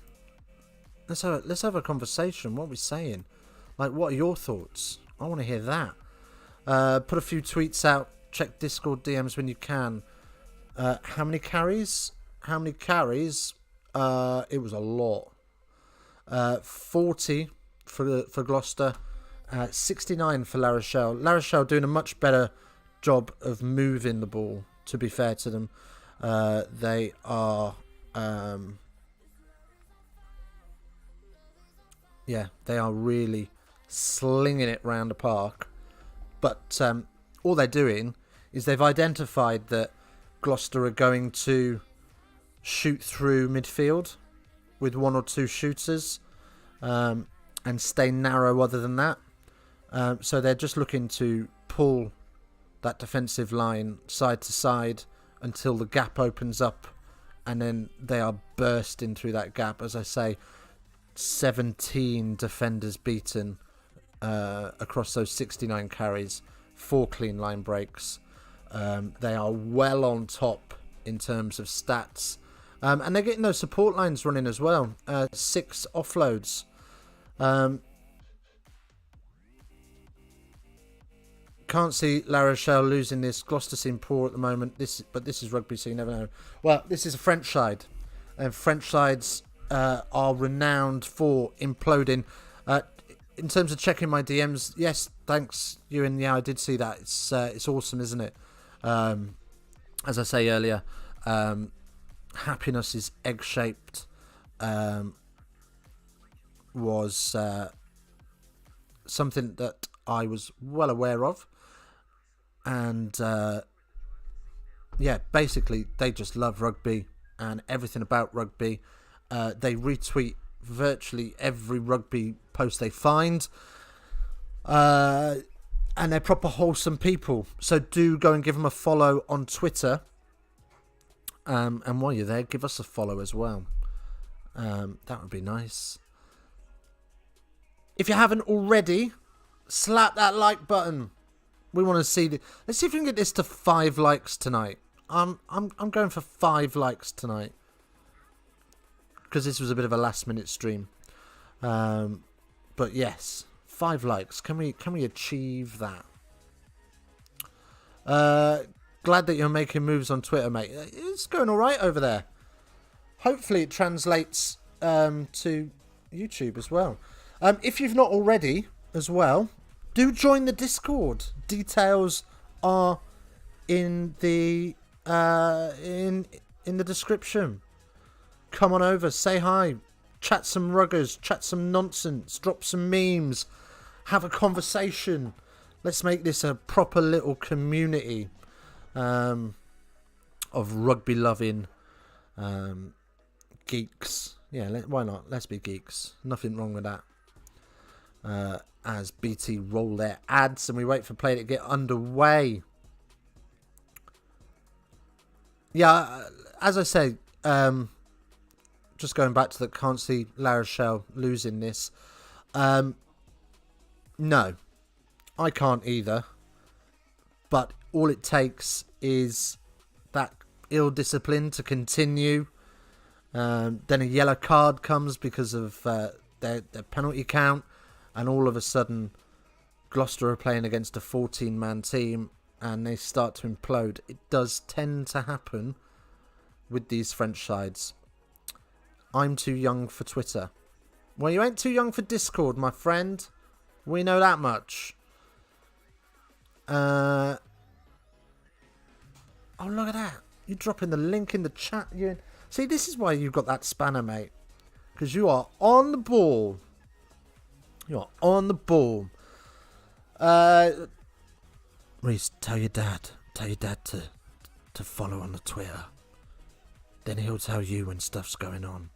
let's have a conversation. What are we saying? Like, what are your thoughts? I want to hear that. Put a few tweets out. Check Discord DMs when you can. How many carries? It was a lot. 40 for Gloucester. 69 for La Rochelle. La Rochelle doing a much better job of moving the ball, to be fair to them. They are... they are really slinging it round the park. But all they're doing is they've identified that Gloucester are going to shoot through midfield with one or two shooters and stay narrow other than that. So they're just looking to pull that defensive line side to side until the gap opens up, and then they are bursting through that gap. As I say, 17 defenders beaten across those 69 carries, 4 clean line breaks. They are well on top in terms of stats. And they're getting those support lines running as well. 6 offloads. Can't see La Rochelle losing this. Gloucester seem poor at the moment. But this is rugby, so you never know. Well, this is a French side. And French sides are renowned for imploding. In terms of checking my DMs, yes, thanks, Ewan. Yeah, I did see that. It's awesome, isn't it? As I say earlier, happiness is egg-shaped. Was something that I was well aware of. And basically they just love rugby and everything about rugby. They retweet virtually every rugby post they find, and they're proper wholesome people. So do go and give them a follow on Twitter, and while you're there, give us a follow as well. That would be nice. If you haven't already, slap that like button. We want to see let's see if we can get this to 5 likes tonight. I'm going for 5 likes tonight, because this was a bit of a last minute stream. But yes, 5 likes. Can we achieve that? Glad that you're making moves on Twitter, mate. It's going all right over there. Hopefully it translates to YouTube as well. If you've not already as well, do join the Discord. Details are in the in the description. Come on over, say hi, chat some ruggers, chat some nonsense, drop some memes, have a conversation. Let's make this a proper little community of rugby loving geeks. Yeah, why not? Let's be geeks. Nothing wrong with that. As BT roll their ads and we wait for play to get underway. Yeah, as I say, just going back to the can't see La Rochelle losing this. No, I can't either. But all it takes is that ill discipline to continue. Then a yellow card comes because of their penalty count. And all of a sudden, Gloucester are playing against a 14-man team and they start to implode. It does tend to happen with these French sides. I'm too young for Twitter. Well, you ain't too young for Discord, my friend. We know that much. Oh, look at that. You're dropping the link in the chat. See, this is why you've got that spanner, mate. Because you are on the ball. You're on the ball. Reese, tell your dad to follow on the Twitter. Then he'll tell you when stuff's going on.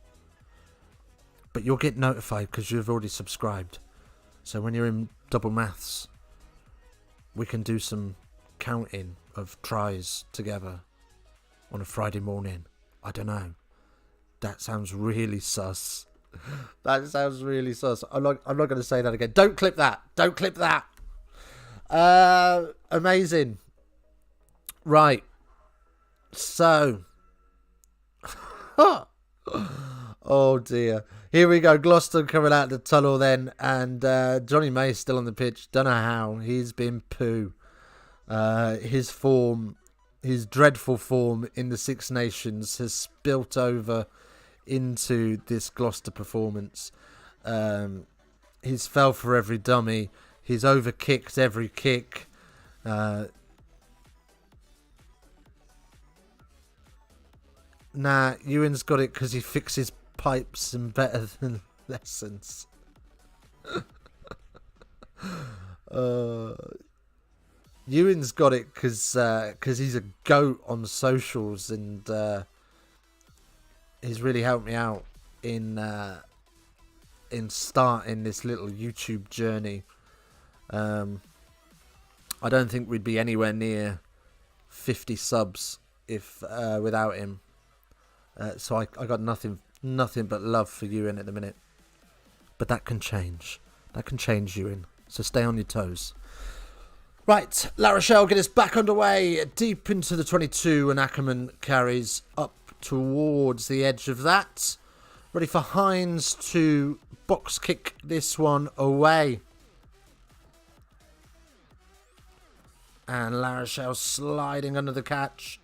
But you'll get notified because you've already subscribed. So when you're in double maths, we can do some counting of tries together on a Friday morning. I don't know. That sounds really sus. That sounds really sus. I'm not going to say that again. Don't clip that. Don't clip that. Amazing. Right. So. Oh dear. Here we go. Gloucester coming out of the tunnel then. And Johnny May's still on the pitch. Don't know how. He's been poo. His form, his dreadful form in the Six Nations has spilt over into this Gloucester performance. He's fell for every dummy. He's overkicked every kick. Nah, Ewan's got it because he fixes pipes and better than lessons. Ewan's got it because he's a goat on socials and he's really helped me out in starting this little YouTube journey. I don't think we'd be anywhere near 50 subs if without him. So I got nothing but love for Ewan at the minute. But that can change. That can change, Ewan. So stay on your toes. Right, La Rochelle get us back underway, deep into the 22, and Ackerman carries up towards the edge of that. Ready for Hines to box kick this one away. And La Rochelle sliding under the catch.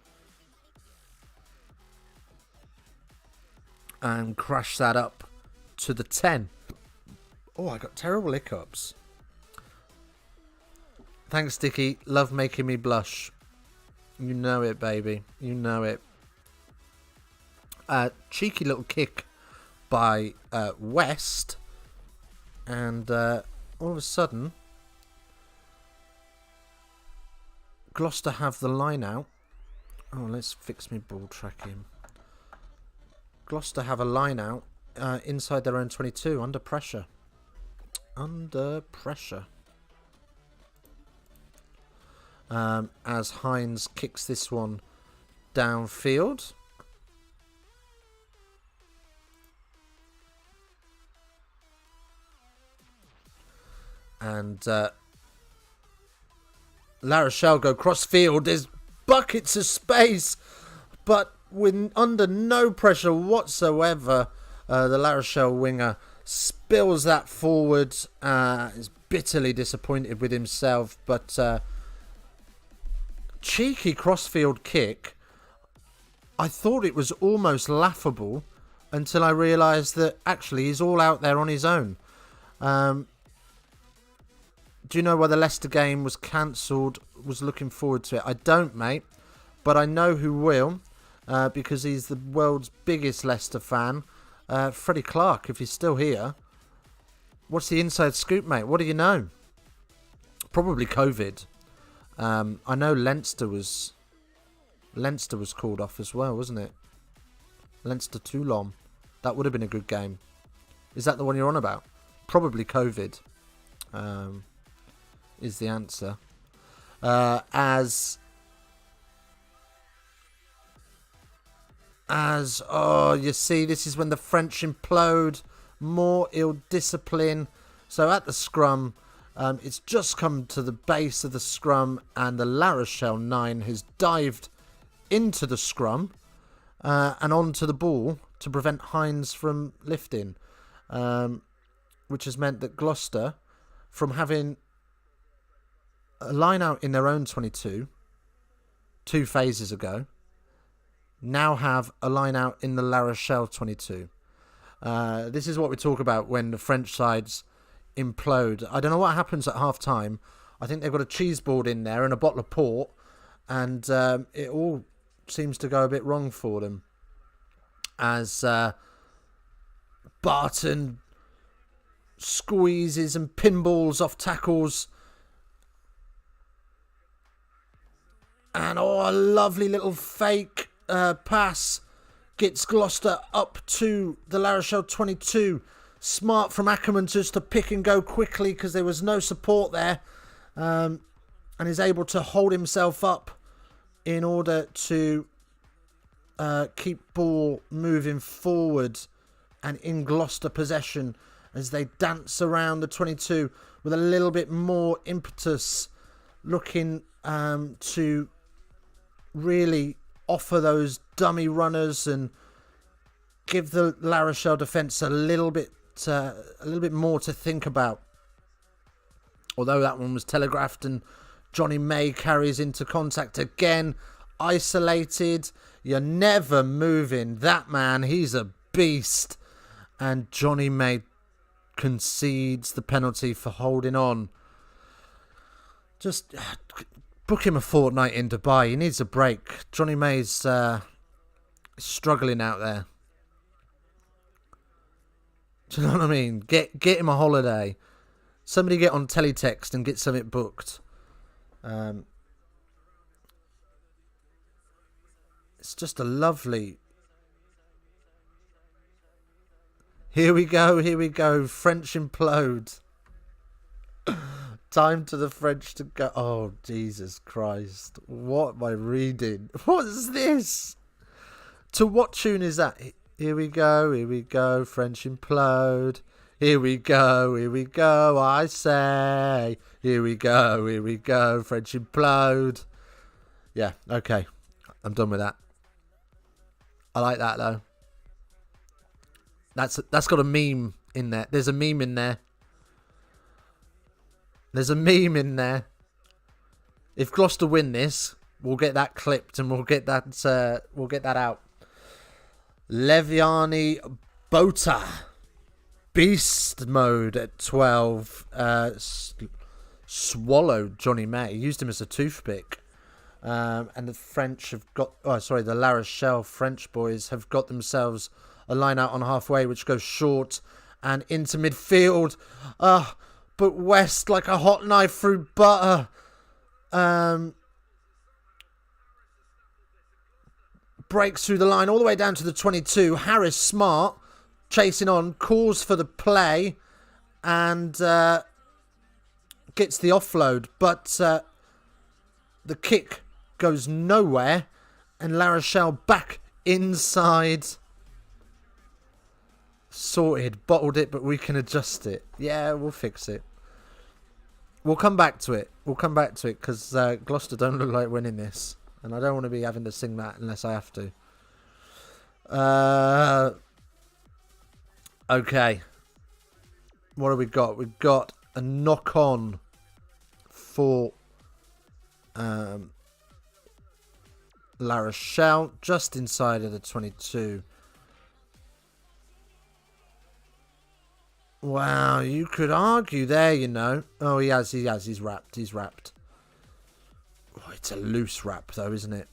And crash that up to the 10. Oh, I got terrible hiccups. Thanks, Dickie. Love making me blush. You know it, baby. You know it. Cheeky little kick by West. And all of a sudden, Gloucester have the line out. Oh, let's fix me ball tracking. Gloucester have a line out inside their own 22, under pressure. Under pressure. As Hines kicks this one downfield. And La Rochelle go cross field. There's buckets of space, but under no pressure whatsoever, the La Rochelle winger spills that forward. Is bitterly disappointed with himself, but cheeky crossfield kick. I thought it was almost laughable until I realised that actually he's all out there on his own. Do you know why the Leicester game was cancelled? Was looking forward to it. I don't, mate, but I know who will. Because he's the world's biggest Leicester fan. Freddie Clark, if he's still here. What's the inside scoop, mate? What do you know? Probably COVID. I know Leinster was called off as well, wasn't it? Leinster-Toulon. That would have been a good game. Is that the one you're on about? Probably COVID. Is the answer. As you see, this is when the French implode, more ill discipline. So at the scrum, it's just come to the base of the scrum, and the La Rochelle 9 has dived into the scrum and onto the ball to prevent Hines from lifting, which has meant that Gloucester, from having a line out in their own 22 2 phases ago, now have a line out in the La Rochelle 22. This is what we talk about when the French sides implode. I don't know what happens at half time. I think they've got a cheese board in there and a bottle of port, and it all seems to go a bit wrong for them. As Barton squeezes and pinballs off tackles. And a lovely little fake pass gets Gloucester up to the La Rochelle 22. Smart from Ackerman just to pick and go quickly because there was no support there, and is able to hold himself up in order to keep ball moving forward and in Gloucester possession as they dance around the 22 with a little bit more impetus, looking to really offer those dummy runners and give the La Rochelle defence a little bit more to think about. Although that one was telegraphed, and Johnny May carries into contact again, isolated. You're never moving that man. He's a beast. And Johnny May concedes the penalty for holding on. Just book him a fortnight in Dubai. He needs a break. Johnny May's struggling out there. Do you know what I mean? Get him a holiday. Somebody get on teletext and get something booked. It's just a lovely... Here we go. French implode. Time to the French to go. Oh, Jesus Christ. What am I reading? What is this? To what tune is that? Here we go. French implode. Here we go, I say. Here we go. French implode. Yeah, okay. I'm done with that. I like that, though. That's got a meme in there. There's a meme in there. If Gloucester win this, we'll get that clipped and we'll get that out. Leviani Bota. Beast mode at 12. Swallowed Johnny May. Used him as a toothpick. And the French have got... the La Rochelle French boys have got themselves a line out on halfway, which goes short and into midfield. But West, like a hot knife through butter. Breaks through the line all the way down to the 22. Harris Smart chasing on, calls for the play and gets the offload. But the kick goes nowhere and La Rochelle back inside. Sorted, bottled it, but we can adjust it. Yeah, we'll fix it. We'll come back to it because Gloucester don't look like winning this. And I don't want to be having to sing that unless I have to. Okay. What have we got? We've got a knock-on for La Rochelle, just inside of the 22. Wow, you could argue there, you know. Oh, he has. He's wrapped. Oh, it's a loose wrap, though, isn't it?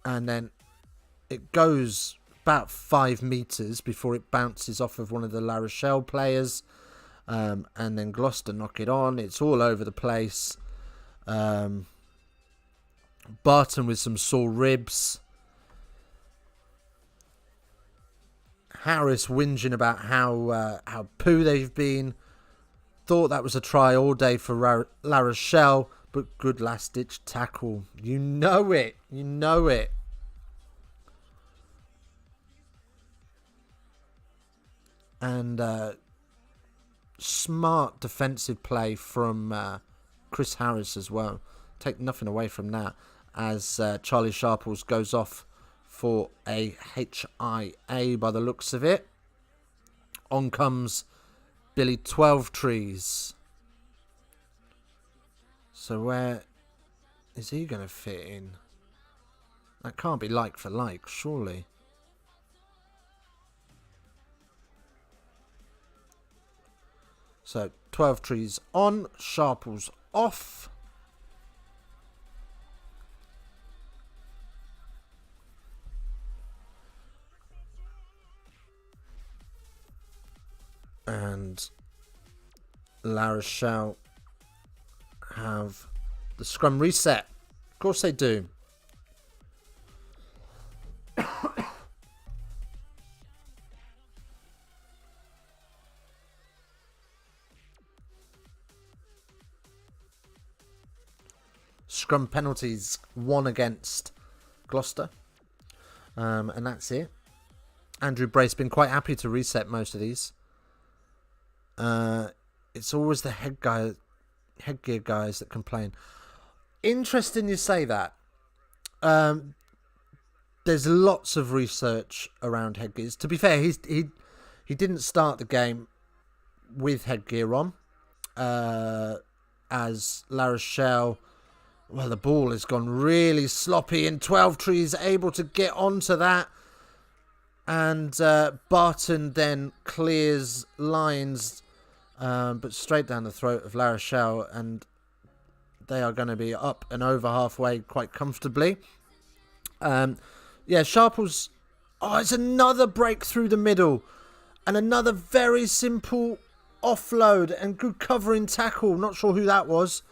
And then it goes about 5 metres before it bounces off of one of the La Rochelle players. And then Gloucester knock it on. It's all over the place. Barton with some sore ribs. Harris whinging about how poo they've been. Thought that was a try all day for La Rochelle, but good last-ditch tackle. You know it. And smart defensive play from Chris Harris as well. Take nothing away from that as Charlie Sharples goes off for a HIA by the looks of it. On comes Billy 12 Trees. So where is he going to fit in? That can't be like for like, surely. So 12 Trees on, Sharples off. And La Rochelle have the scrum reset. Of course they do. Scrum penalties, 1 against Gloucester. And that's it. Andrew Brace been quite happy to reset most of these. It's always the headgear guys that complain. Interesting you say that. There's lots of research around headgears. To be fair, he didn't start the game with headgear on. As La Rochelle, well, the ball has gone really sloppy, and 12 Trees able to get onto that. And Barton then clears lines, but straight down the throat of La Rochelle, and they are going to be up and over halfway quite comfortably. Sharples. Oh, it's another break through the middle, and another very simple offload and good covering tackle. Not sure who that was,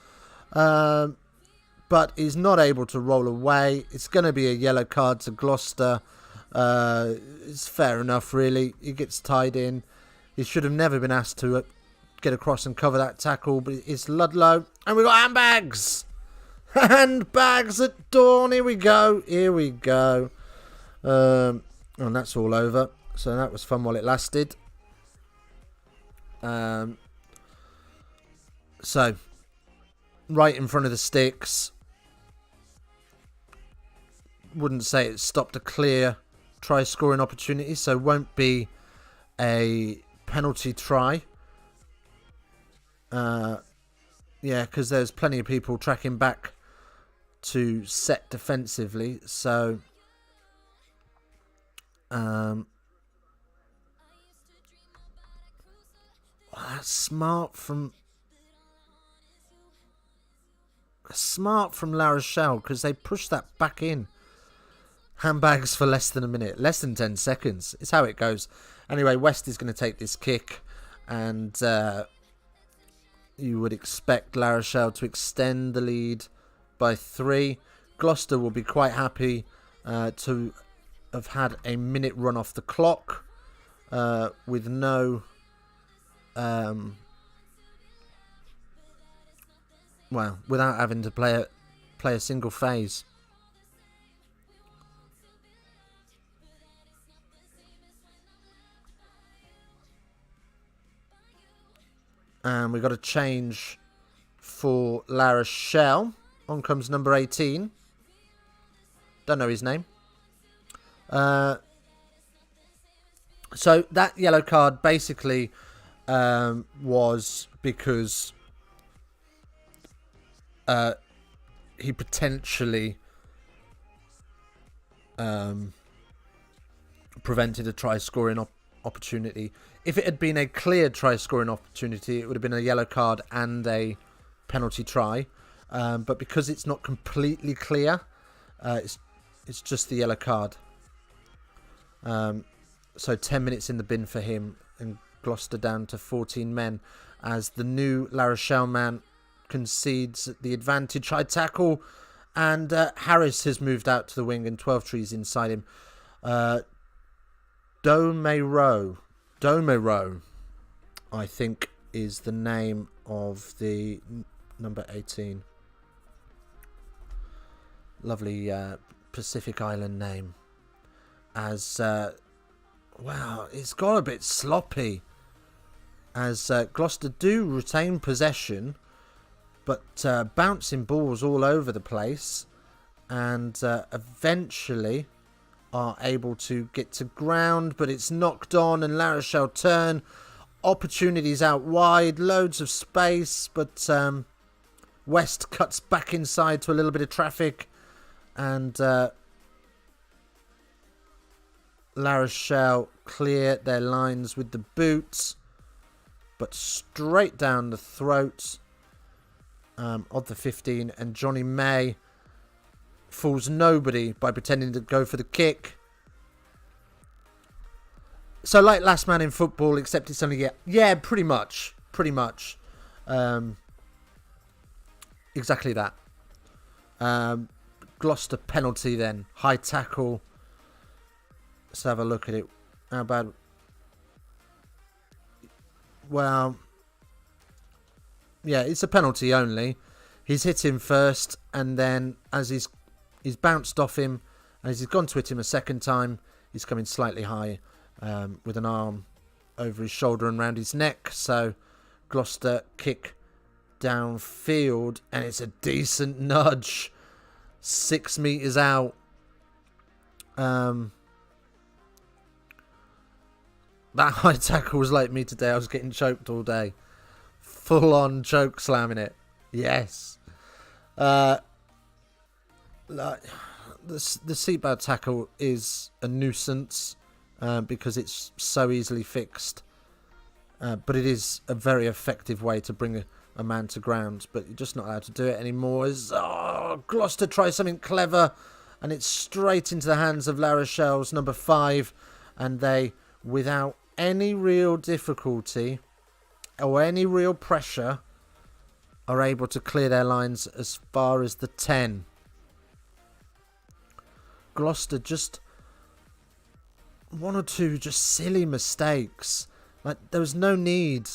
but he's not able to roll away. It's going to be a yellow card to Gloucester. It's fair enough, really. He gets tied in. He should have never been asked to get across and cover that tackle, but it's Ludlow. And we got handbags. Handbags at dawn. Here we go. And that's all over. So that was fun while it lasted. So, right in front of the sticks. Wouldn't say it stopped a clear try scoring opportunity, so won't be a penalty try. Because there's plenty of people tracking back to set defensively, so that's smart from La Rochelle, because they pushed that back in. Handbags for less than a minute, less than 10 seconds. It's how it goes. Anyway, West is going to take this kick, and you would expect La Rochelle to extend the lead by 3. Gloucester will be quite happy to have had a minute run off the clock with no without having to play a single phase. And we got a change for La Rochelle. On comes number 18. Don't know his name. So that yellow card basically was because he potentially prevented a try scoring opportunity. If it had been a clear try scoring opportunity, it would have been a yellow card and a penalty try. But because it's not completely clear, it's just the yellow card. So 10 minutes in the bin for him, and Gloucester down to 14 men as the new La Rochelle man concedes the advantage. High tackle, and Harris has moved out to the wing, and 12 Trees inside him. Domero, I think, is the name of the number 18. Lovely Pacific Island name. As it's got a bit sloppy. As Gloucester do retain possession, but bouncing balls all over the place, and eventually are able to get to ground, but it's knocked on, and La Rochelle turn. Opportunities out wide, loads of space, but West cuts back inside to a little bit of traffic, and La Rochelle clear their lines with the boots, but straight down the throat of the 15, and Johnny May fools nobody by pretending to go for the kick. So like last man in football, except it's only pretty much. Exactly that. Gloucester penalty then, high tackle. Let's have a look at it. How bad? Well, yeah, it's a penalty only. He's hit him first, and then as he's bounced off him, And as he's gone to hit him a second time, he's coming slightly high with an arm over his shoulder and round his neck. So Gloucester kick downfield, and it's a decent nudge. 6 metres out. That high tackle was like me today. I was getting choked all day. Full on choke slamming it. Yes. The seatbelt tackle is a nuisance because it's so easily fixed. But it is a very effective way to bring a man to ground. But you're just not allowed to do it anymore. Gloucester tries something clever, and it's straight into the hands of La Rochelle's number 5. And they, without any real difficulty or any real pressure, are able to clear their lines as far as the 10. Gloucester just one or two just silly mistakes. Like, there was no need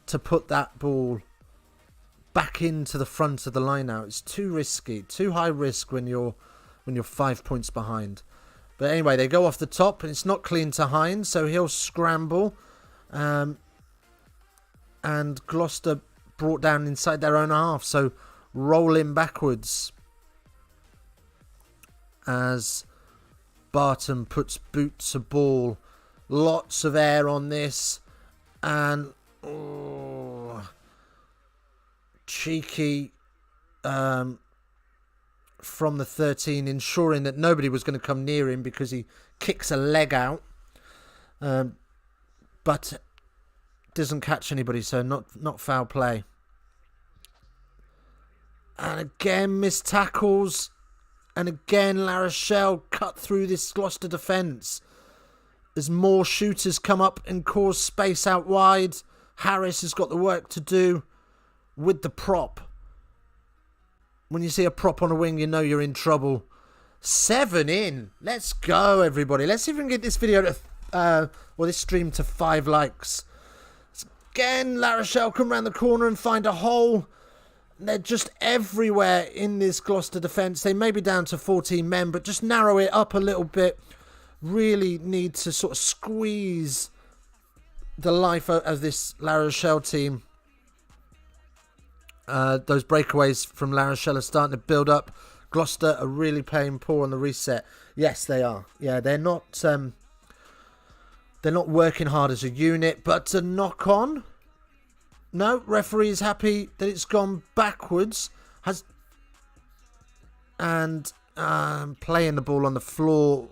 to put that ball back into the front of the line out. It's too risky, too high risk when you're 5 points behind. But anyway, they go off the top, and it's not clean to Hines, so he'll scramble. And Gloucester brought down inside their own half, so rolling backwards as Barton puts boot to ball. Lots of air on this, and cheeky from the 13, ensuring that nobody was going to come near him because he kicks a leg out, but doesn't catch anybody, so not foul play. And again, missed tackles, and again La Rochelle cut through this Gloucester defence as more shooters come up and cause space out wide. Harris has got the work to do with the prop. When you see a prop on a wing, you know you're in trouble. 7 in. Let's go, everybody. Let's see if we can get this video to, or this stream to 5 likes. Again, La Rochelle come round the corner and find a hole. They're just everywhere in this Gloucester defence. They may be down to 14 men, but just narrow it up a little bit. Really need to sort of squeeze the life out of this La Rochelle team. Those breakaways from La Rochelle are starting to build up. Gloucester are really playing poor on the reset. Yes, they are. Yeah, they're not working hard as a unit, but to knock on. No, referee is happy that it's gone backwards. And playing the ball on the floor.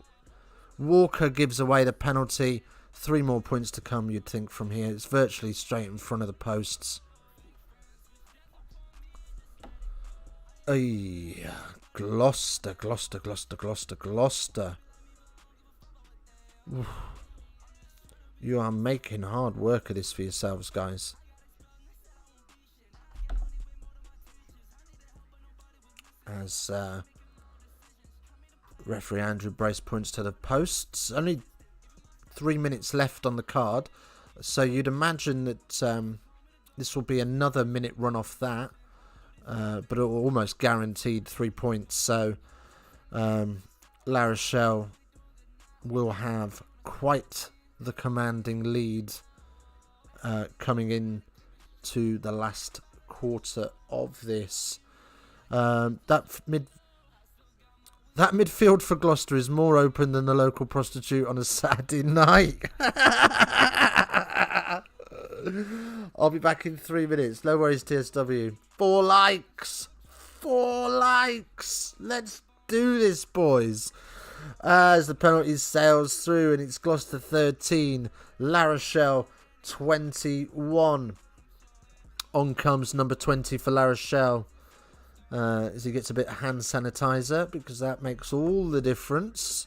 Walker gives away the penalty. 3 more points to come, you'd think, from here. It's virtually straight in front of the posts. Gloucester. Oof. You are making hard work of this for yourselves, guys. As referee Andrew Brace points to the posts. Only 3 minutes left on the card, so you'd imagine that this will be another minute run off that, but it will almost guaranteed 3 points. So La Rochelle will have quite the commanding lead coming in to the last quarter of this. That midfield for Gloucester is more open than the local prostitute on a Saturday night. I'll be back in 3 minutes. No worries, TSW. 4 likes. 4 likes. Let's do this, boys. As the penalty sails through, and it's Gloucester 13, La Rochelle 21. On comes number 20 for La Rochelle. As he gets a bit of hand sanitizer, because that makes all the difference.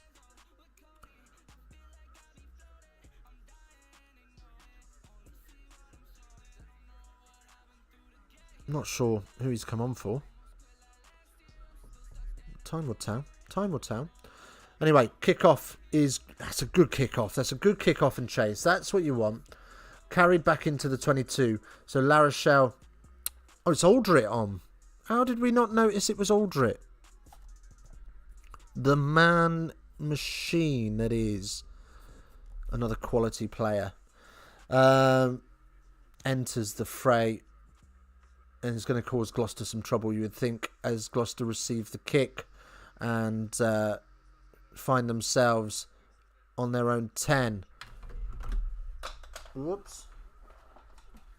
Not sure who he's come on for. Time will tell. Time will tell. Anyway, that's a good kick-off. That's a good kick-off and chase. That's what you want. Carried back into the 22. So La Rochelle. Oh, it's Aldrit on. How did we not notice it was Aldrit? the man machine that is another quality player, enters the fray and is going to cause Gloucester some trouble, you would think, as Gloucester receive the kick and find themselves on their own 10. Whoops.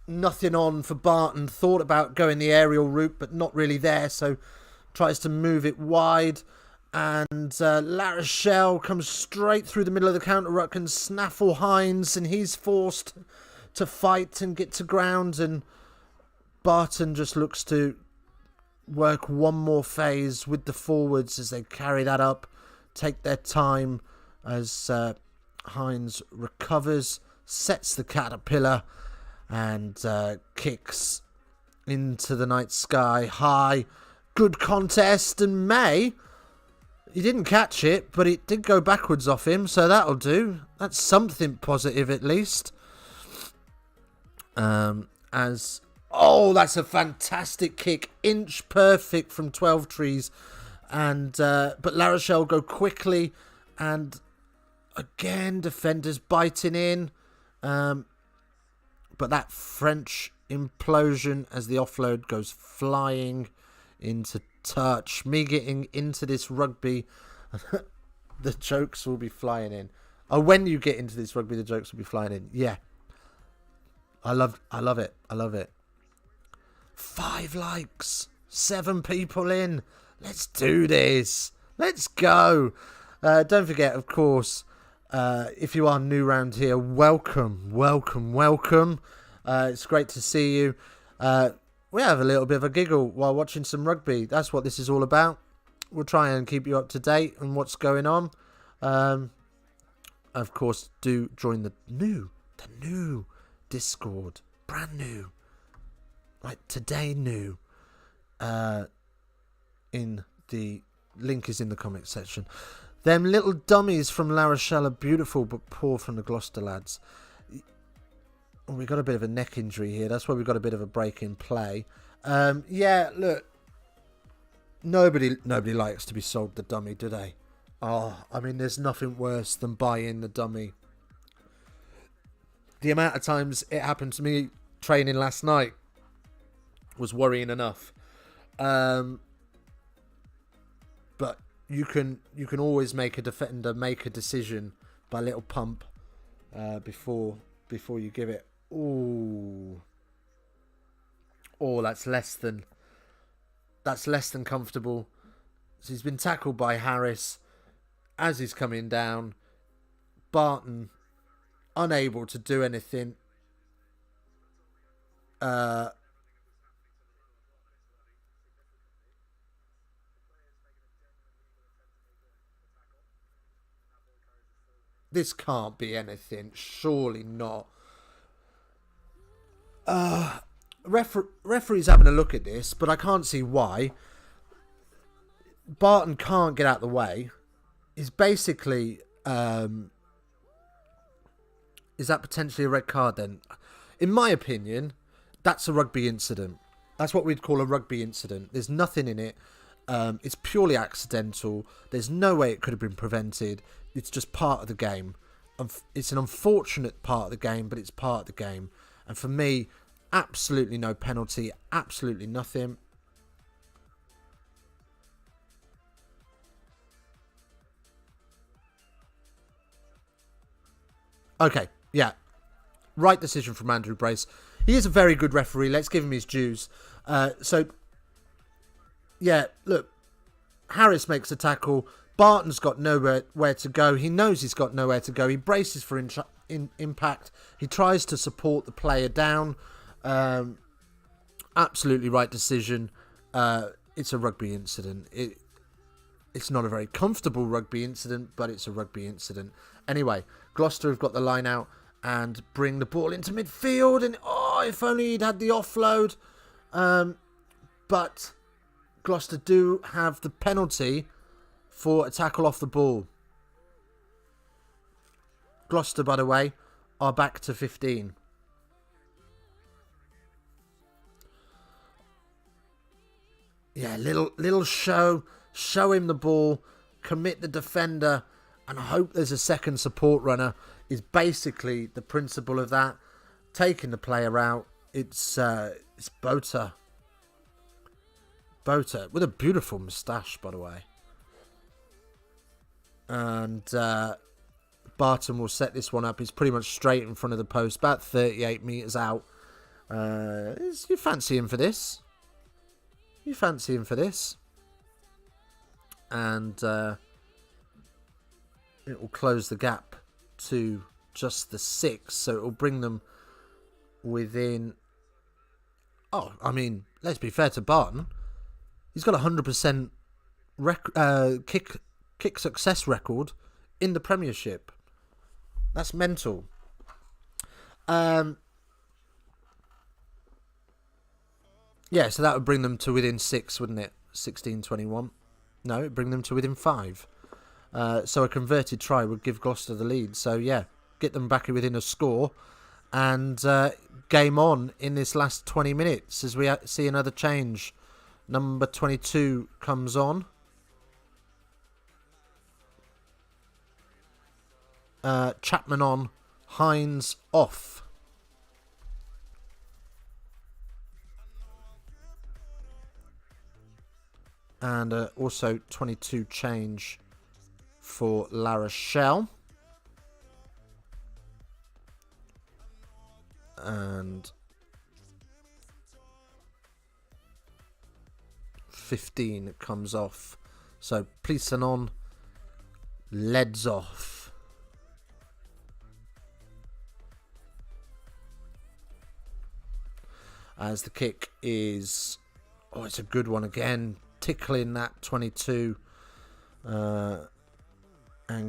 Nothing on for Barton. Thought about going the aerial route, but not really there, so tries to move it wide. And La Rochelle comes straight through the middle of the counter-ruck and snaffle Hines, and he's forced to fight and get to ground, and Barton just looks to work one more phase with the forwards as they carry that up, take their time as Hines recovers, sets the caterpillar, and kicks into the night sky high. Good contest, and May, he didn't catch it, but it did go backwards off him, so that'll do. That's something positive at least. That's a fantastic kick, inch perfect from 12 trees, and but La Rochelle go quickly, and again defenders biting in, but that French implosion as the offload goes flying into touch. Me getting into this rugby, the jokes will be flying in. Oh, when you get into this rugby, the jokes will be flying in. Yeah, I love it. 5 likes, 7 people in. Let's do this. Let's go. Don't forget, of course, if you are new around here, welcome. It's great to see you. We have a little bit of a giggle while watching some rugby. That's what this is all about. We'll try and keep you up to date on what's going on. Of course, do join the new Discord. Brand new. Like today new. In the link is in the comment section. Them little dummies from La Rochelle are beautiful but poor from the Gloucester lads. We got a bit of a neck injury here. That's why we got a bit of a break in play. Yeah, look. Nobody likes to be sold the dummy, do they? Oh, I mean, there's nothing worse than buying the dummy. The amount of times it happened to me training last night was worrying enough. But you can always make a defender make a decision by a little pump before you give it. Ooh. Oh, that's less than comfortable. So he's been tackled by Harris as he's coming down. Barton unable to do anything. This can't be anything. Surely not. Referee's having a look at this, but I can't see why. Barton can't get out of the way. He's basically... is that potentially a red card then? In my opinion, that's a rugby incident. That's what we'd call a rugby incident. There's nothing in it. It's purely accidental. There's no way it could have been prevented. It's just part of the game. It's an unfortunate part of the game, but it's part of the game. And for me, absolutely no penalty. Absolutely nothing. Okay, yeah. Right decision from Andrew Brace. He is a very good referee. Let's give him his dues. Yeah, look. Harris makes a tackle. Barton's got nowhere to go. He knows he's got nowhere to go. He braces for impact. He tries to support the player down. Absolutely right decision. It's a rugby incident. It's not a very comfortable rugby incident, but it's a rugby incident. Anyway, Gloucester have got the line out and bring the ball into midfield. And if only he'd had the offload. But Gloucester do have the penalty for a tackle off the ball. Gloucester, by the way, are back to 15. Yeah, little show him the ball. commit the defender, and hope there's a second support runner is basically the principle of that. Taking the player out, it's Bota. Bota, with a beautiful moustache, by the way. And Barton will set this one up. He's pretty much straight in front of the post, about 38 metres out. You fancy him for this? You fancy him for this? And it will close the gap to just the 6, so it will bring them within... Oh, I mean, let's be fair to Barton. He's got a 100% kick success record in the Premiership. That's mental. Yeah, so that would bring them to within 6, wouldn't it? 16-21. No, it'd bring them to within 5. So a converted try would give Gloucester the lead. So yeah, get them back within a score. And game on in this last 20 minutes as we see another change. Number 22 comes on. Chapman on, Hines off. And also 22 change for La Rochelle. And 15 comes off. So Pleason on, Leads off. As the kick is... Oh, it's a good one again. Tickling that 22. And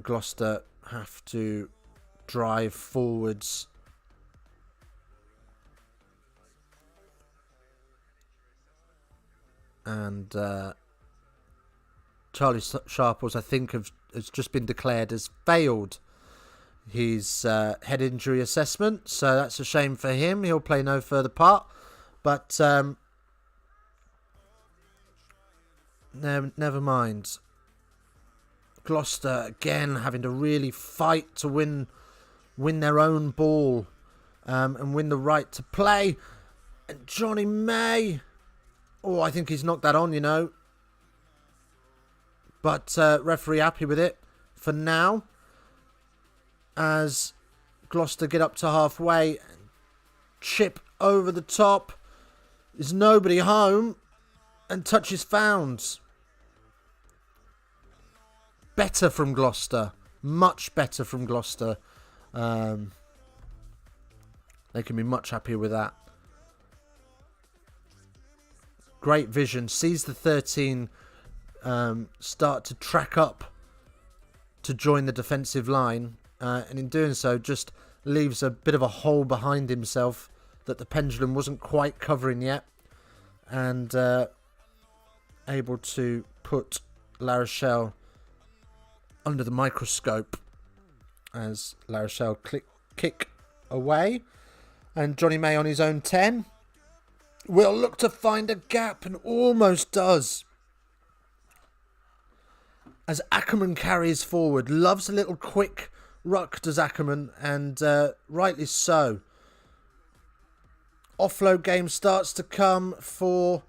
Gloucester have to drive forwards. And Charlie Sharples, I think, has just been declared as failed his head injury assessment. So that's a shame for him. He'll play no further part. But never mind. Gloucester again having to really fight to win their own ball and win the right to play. And Johnny May, oh, I think he's knocked that on, you know. But referee happy with it for now. As Gloucester get up to halfway, chip over the top. There's nobody home, and touch is found. Better from Gloucester. Much better from Gloucester. They can be much happier with that. Great vision. Sees the 13 start to track up to join the defensive line. And in doing so, just leaves a bit of a hole behind himself that the pendulum wasn't quite covering yet. And able to put La Rochelle under the microscope as La Rochelle kick away. And Johnny May on his own 10 will look to find a gap and almost does. As Ackerman carries forward, loves a little quick ruck, does Ackerman, and rightly so. Offload game starts to come for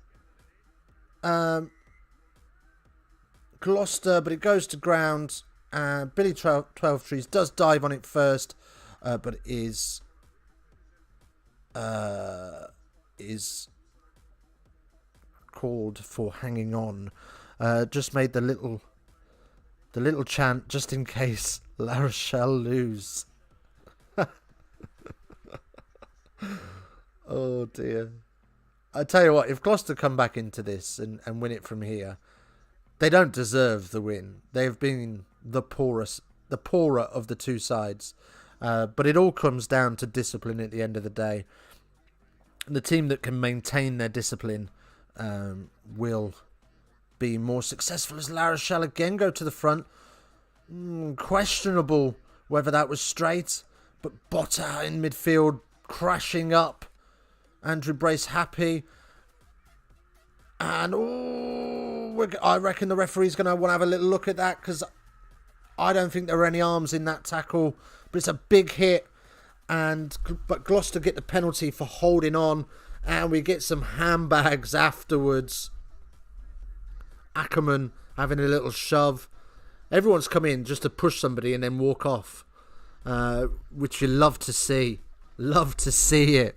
Gloucester, but it goes to ground. Billy 12 Trees does dive on it first, but is called for hanging on. Just made the little chant just in case La Rochelle lose. Oh dear. I tell you what, if Gloucester come back into this and win it from here, they don't deserve the win. They've been the poorer of the two sides. But it all comes down to discipline at the end of the day. And the team that can maintain their discipline will be more successful, as La Rochelle again go to the front. Questionable whether that was straight, but Botta in midfield crashing up. Andrew Brace happy. And I reckon the referee's going to want to have a little look at that, because I don't think there were any arms in that tackle. But it's a big hit, but Gloucester get the penalty for holding on, and we get some handbags afterwards. Ackerman having a little shove. Everyone's come in just to push somebody and then walk off, which you love to see. Love to see it.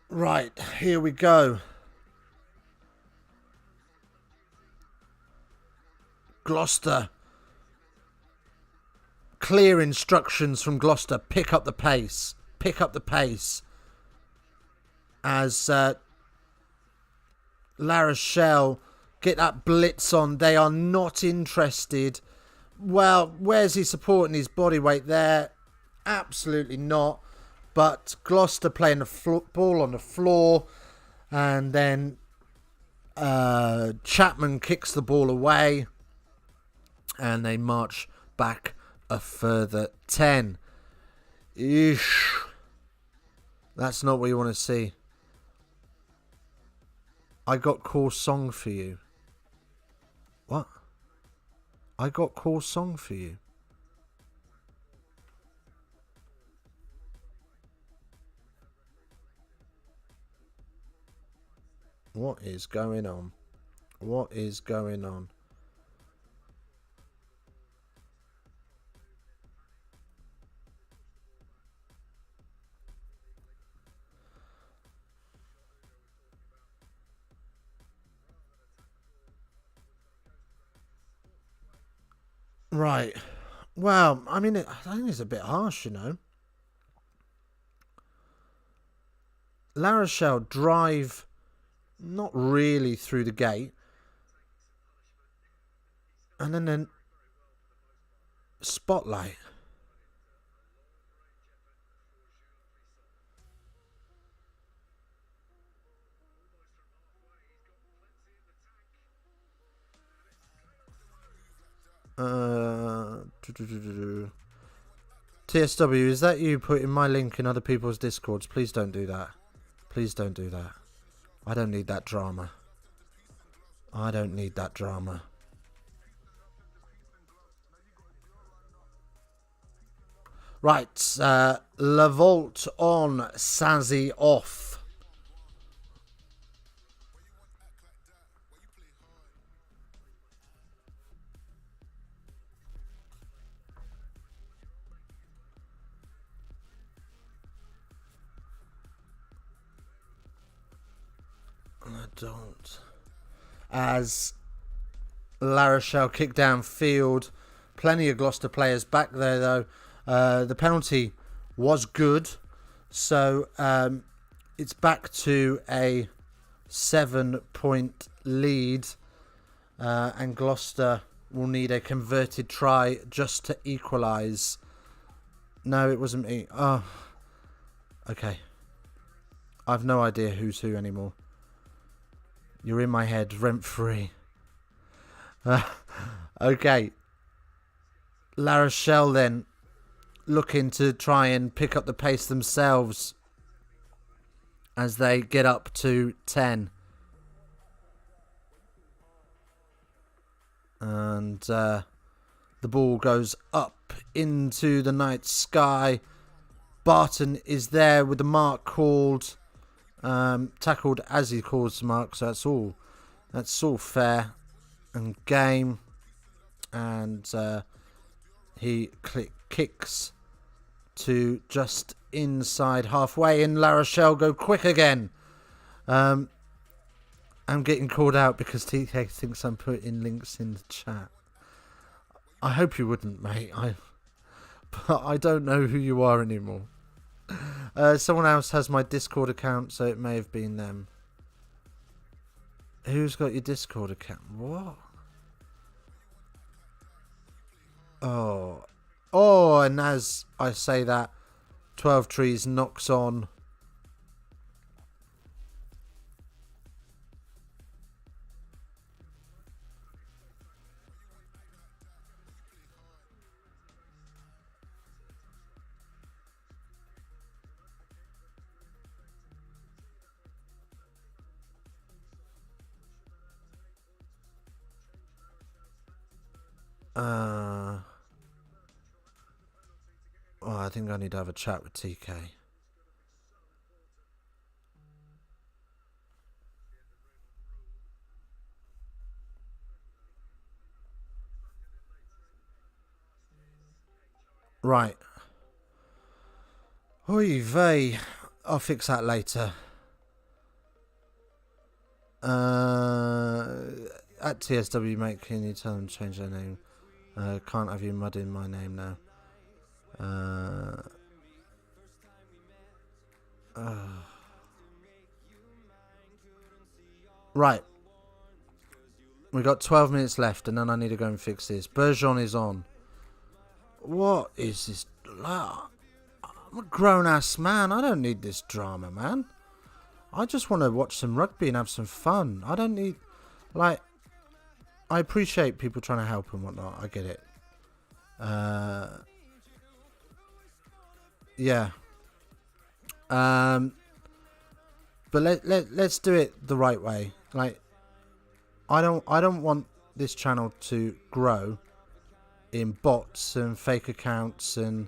Right, here we go. Gloucester. Clear instructions from Gloucester. Pick up the pace. Pick up the pace. As La Rochelle get that blitz on. They are not interested. Well, where's he supporting his body weight there? Absolutely not. But Gloucester playing the ball on the floor, and then Chapman kicks the ball away, and they march back a further 10. Eesh. That's not what you want to see. I got core song for you. What? I got core song for you. What is going on? What is going on? Right. Well, I mean, I think it's a bit harsh, you know. La Rochelle drive not really through the gate, and then spotlight. TSW, is that you putting my link in other people's Discords? Please don't do that. Please don't do that. I don't need that drama. I don't need that drama. Right, Lavolt on, Sazzy off. I don't. As La Rochelle kick downfield. Plenty of Gloucester players back there, though. The penalty was good. So it's back to a 7-point lead. And Gloucester will need a converted try just to equalise. No, it wasn't me. Oh, okay. I've no idea who's who anymore. You're in my head, rent-free. Okay. La Rochelle then looking to try and pick up the pace themselves as they get up to 10. And the ball goes up into the night sky. Barton is there with the mark called. Tackled as he calls the mark, so that's all fair and game. And he kicks to just inside halfway, and La Rochelle go quick again. I'm getting called out because TK thinks I'm putting links in the chat. I hope you wouldn't, mate. But I don't know who you are anymore. Someone else has my Discord account, so it may have been them. Who's got your Discord account? What? Oh, and as I say that, 12 Trees knocks on. Oh, I think I need to have a chat with TK. Right. Oy vey. I'll fix that later. At TSW, mate, can you tell them to change their name? Can't have you mudding my name now. Right. We got 12 minutes left, and then I need to go and fix this. Bergeron is on. What is this? I'm a grown-ass man. I don't need this drama, man. I just want to watch some rugby and have some fun. I don't need... Like, I appreciate people trying to help and whatnot. I get it. Yeah. But let's do it the right way. Like, I don't want this channel to grow in bots and fake accounts and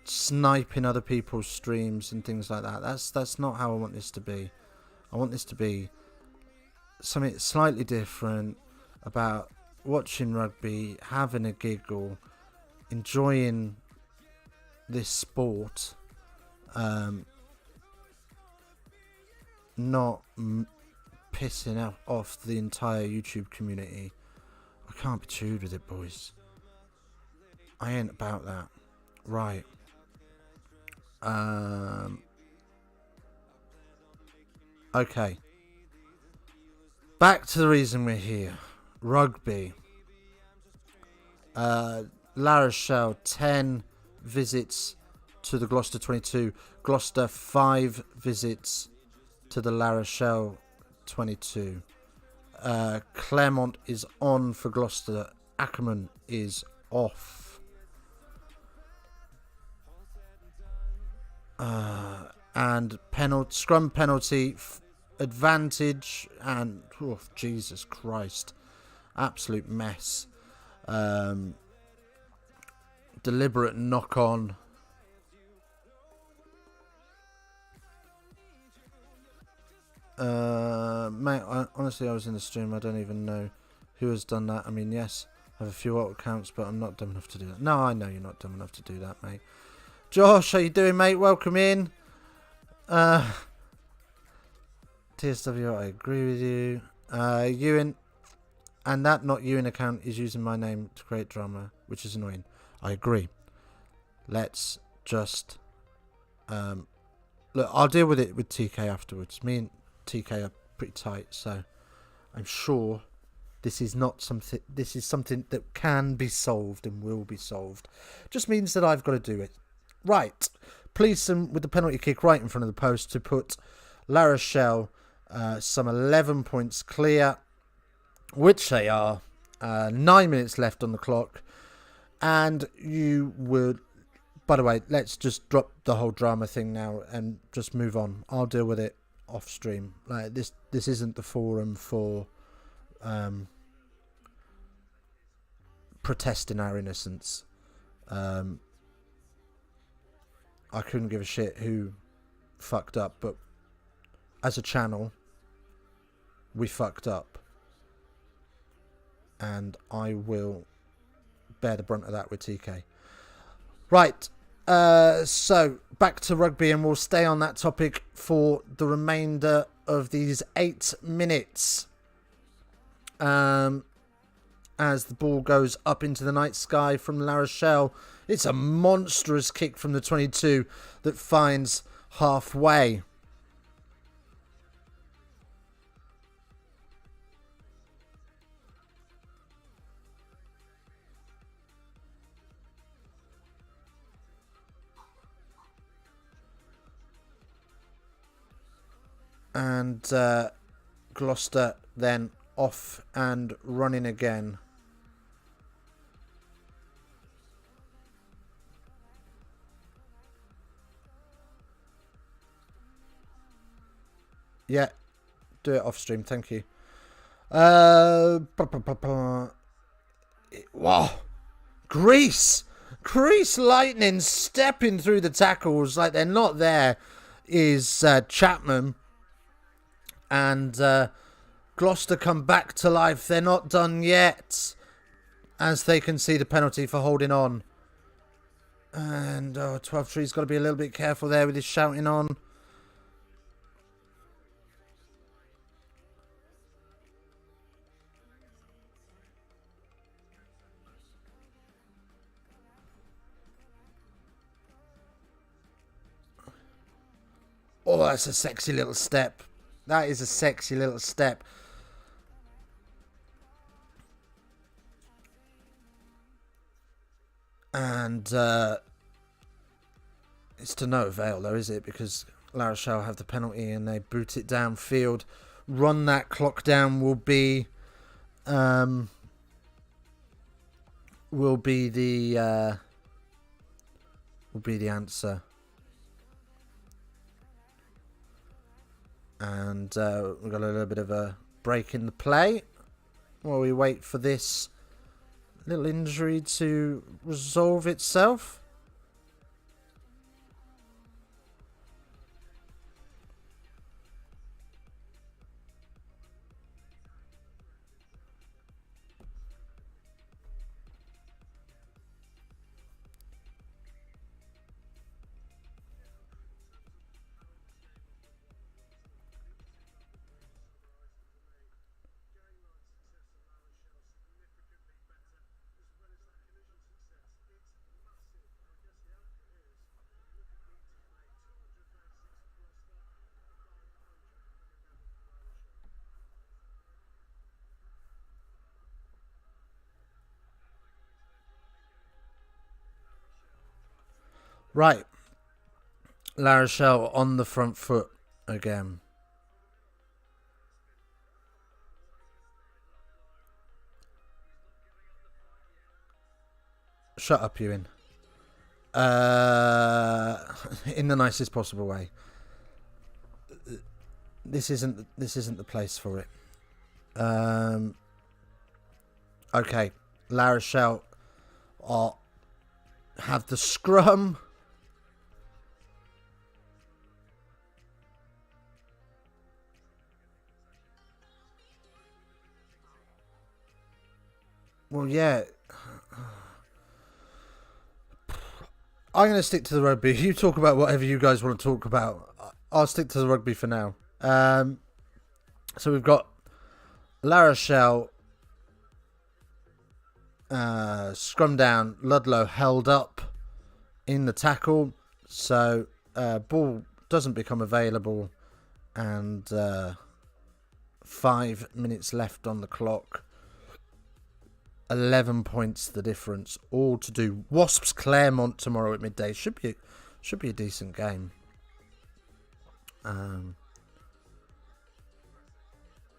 sniping other people's streams and things like that. That's not how I want this to be. I want this to be something slightly different about watching rugby, having a giggle, enjoying this sport, not pissing off the entire YouTube community. I can't be chewed with it, boys. I ain't about that. Right. Okay. Back to the reason we're here. Rugby. La Rochelle, 10 visits to the Gloucester 22. Gloucester, 5 visits to the La Rochelle 22. Claremont is on for Gloucester. Ackerman is off. And scrum penalty, advantage, and oh, Jesus Christ, absolute mess. Deliberate knock on. Mate, honestly, I was in the stream. I don't even know who has done that. I mean, yes, I have a few alt accounts, but I'm not dumb enough to do that. No, I know you're not dumb enough to do that, mate. Josh, how you doing, mate? Welcome in. TSW, I agree with you. Ewan, and that not Ewan account is using my name to create drama, which is annoying. I agree. Let's just look. I'll deal with it with TK afterwards. Me and TK are pretty tight, so I'm sure this is not something. This is something that can be solved and will be solved. Just means that I've got to do it. Right, Pleasant with the penalty kick right in front of the post to put La Rochelle some 11 points clear, which they are. 9 minutes left on the clock, and you would. By the way, let's just drop the whole drama thing now and just move on. I'll deal with it off stream. Like this isn't the forum for protesting our innocence. I couldn't give a shit who fucked up, but as a channel, we fucked up. And I will bear the brunt of that with TK. Right, so back to rugby, and we'll stay on that topic for the remainder of these 8 minutes. As the ball goes up into the night sky from La Rochelle. It's a monstrous kick from the 22 that finds halfway. And Gloucester then off and running again. Yeah, do it off stream, thank you. Wow. Greece Lightning stepping through the tackles like they're not there is Chapman. And Gloucester come back to life. They're not done yet, as they can see the penalty for holding on. And 12 Tree's got to be a little bit careful there with his shouting on. Oh, that's a sexy little step. That is a sexy little step. And it's to no avail, though, is it? Because La Rochelle have the penalty and they boot it downfield. Run that clock down will be the answer. And we've got a little bit of a break in the play while we wait for this little injury to resolve itself. Right. La Rochelle on the front foot again. Shut up, Ewan. In the nicest possible way. This isn't the place for it. Okay. La Rochelle have the scrum. Well, yeah. I'm going to stick to the rugby. You talk about whatever you guys want to talk about. I'll stick to the rugby for now. So we've got La Rochelle scrum down. Ludlow held up in the tackle. So ball doesn't become available. And 5 minutes left on the clock. 11 points the difference, all to do. Wasps Claremont tomorrow at midday. Should be a decent game.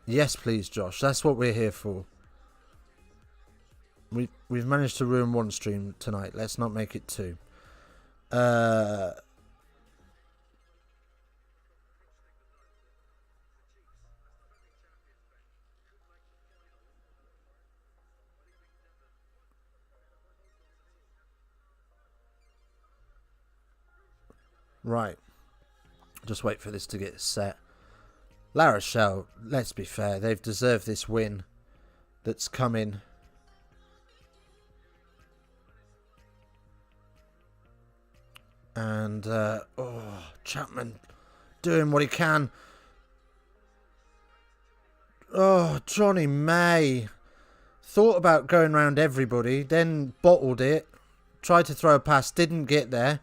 Yes, please, Josh. That's what we're here for. We've managed to ruin one stream tonight. Let's not make it two. Right. Just wait for this to get set. La Rochelle, let's be fair, they've deserved this win that's coming. And, Chapman doing what he can. Oh, Johnny May. Thought about going round everybody, then bottled it. Tried to throw a pass, didn't get there.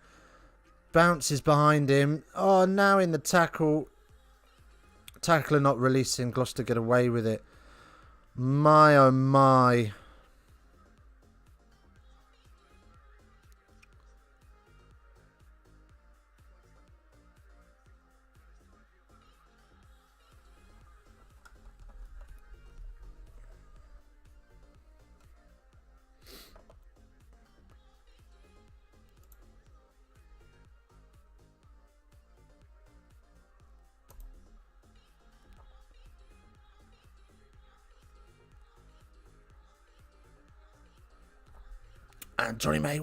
Bounces behind him. Oh, now in the tackle. Tackler not releasing. Gloucester get away with it. My, oh my. And Johnny May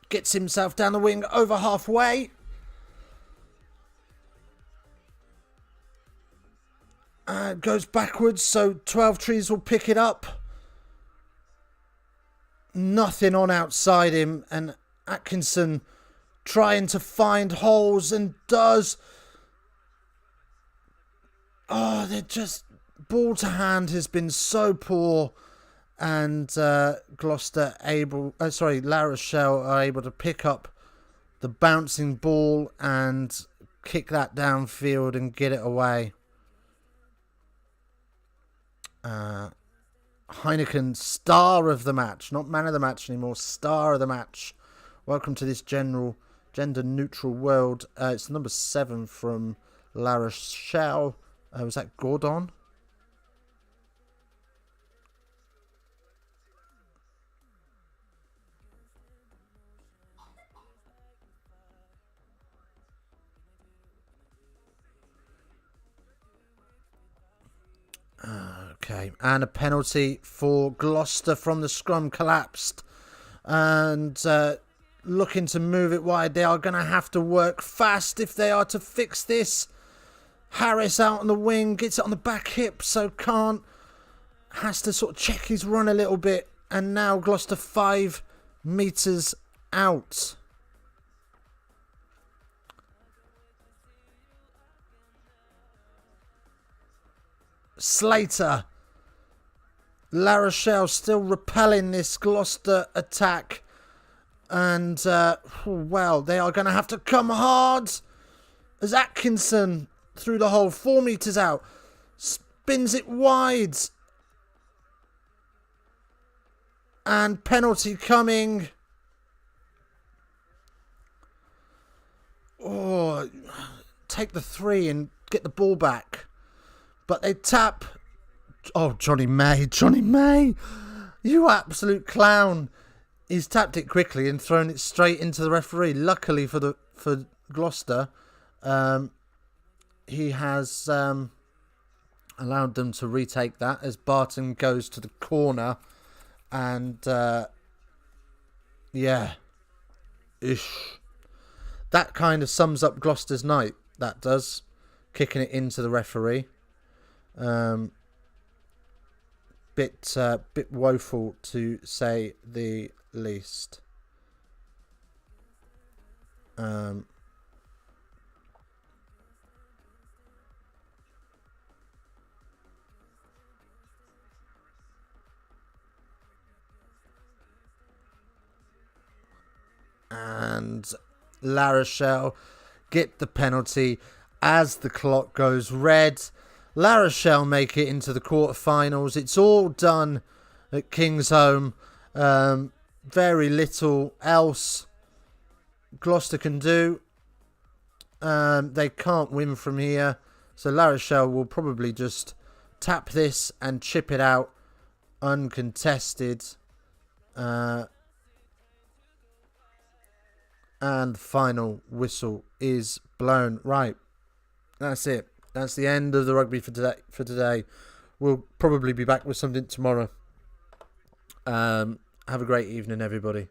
gets himself down the wing over halfway. Goes backwards, so 12 Trees will pick it up. Nothing on outside him, and Atkinson trying to find holes and does. Oh, they're just... Ball to hand has been so poor, and Gloucester La Rochelle are able to pick up the bouncing ball and kick that downfield and get it away. Heineken, star of the match, not man of the match anymore, star of the match. Welcome to this gender neutral world. It's number 7 from La Rochelle. Was that Gordon? Okay, and a penalty for Gloucester from the scrum collapsed. And looking to move it wide. They are going to have to work fast if they are to fix this. Harris out on the wing, gets it on the back hip, so Cant has to sort of check his run a little bit. And now Gloucester 5 metres out. Slater. La Rochelle still repelling this Gloucester attack. And, well, they are going to have to come hard. As Atkinson, through the hole, 4 metres out, spins it wide. And penalty coming. Oh, take the 3 and get the ball back. But they tap. Oh, Johnny May, you absolute clown. He's tapped it quickly and thrown it straight into the referee. Luckily for Gloucester, he has allowed them to retake that as Barton goes to the corner. And, yeah. Ish. That kind of sums up Gloucester's night. That does. Kicking it into the referee. Bit woeful to say the least. And La Rochelle get the penalty as the clock goes red. La Rochelle make it into the quarterfinals. It's all done at Kingsholm. Very little else Gloucester can do. They can't win from here. So La Rochelle will probably just tap this and chip it out uncontested. And the final whistle is blown. Right. That's it. That's the end of the rugby for today. We'll probably be back with something tomorrow. Have a great evening, everybody.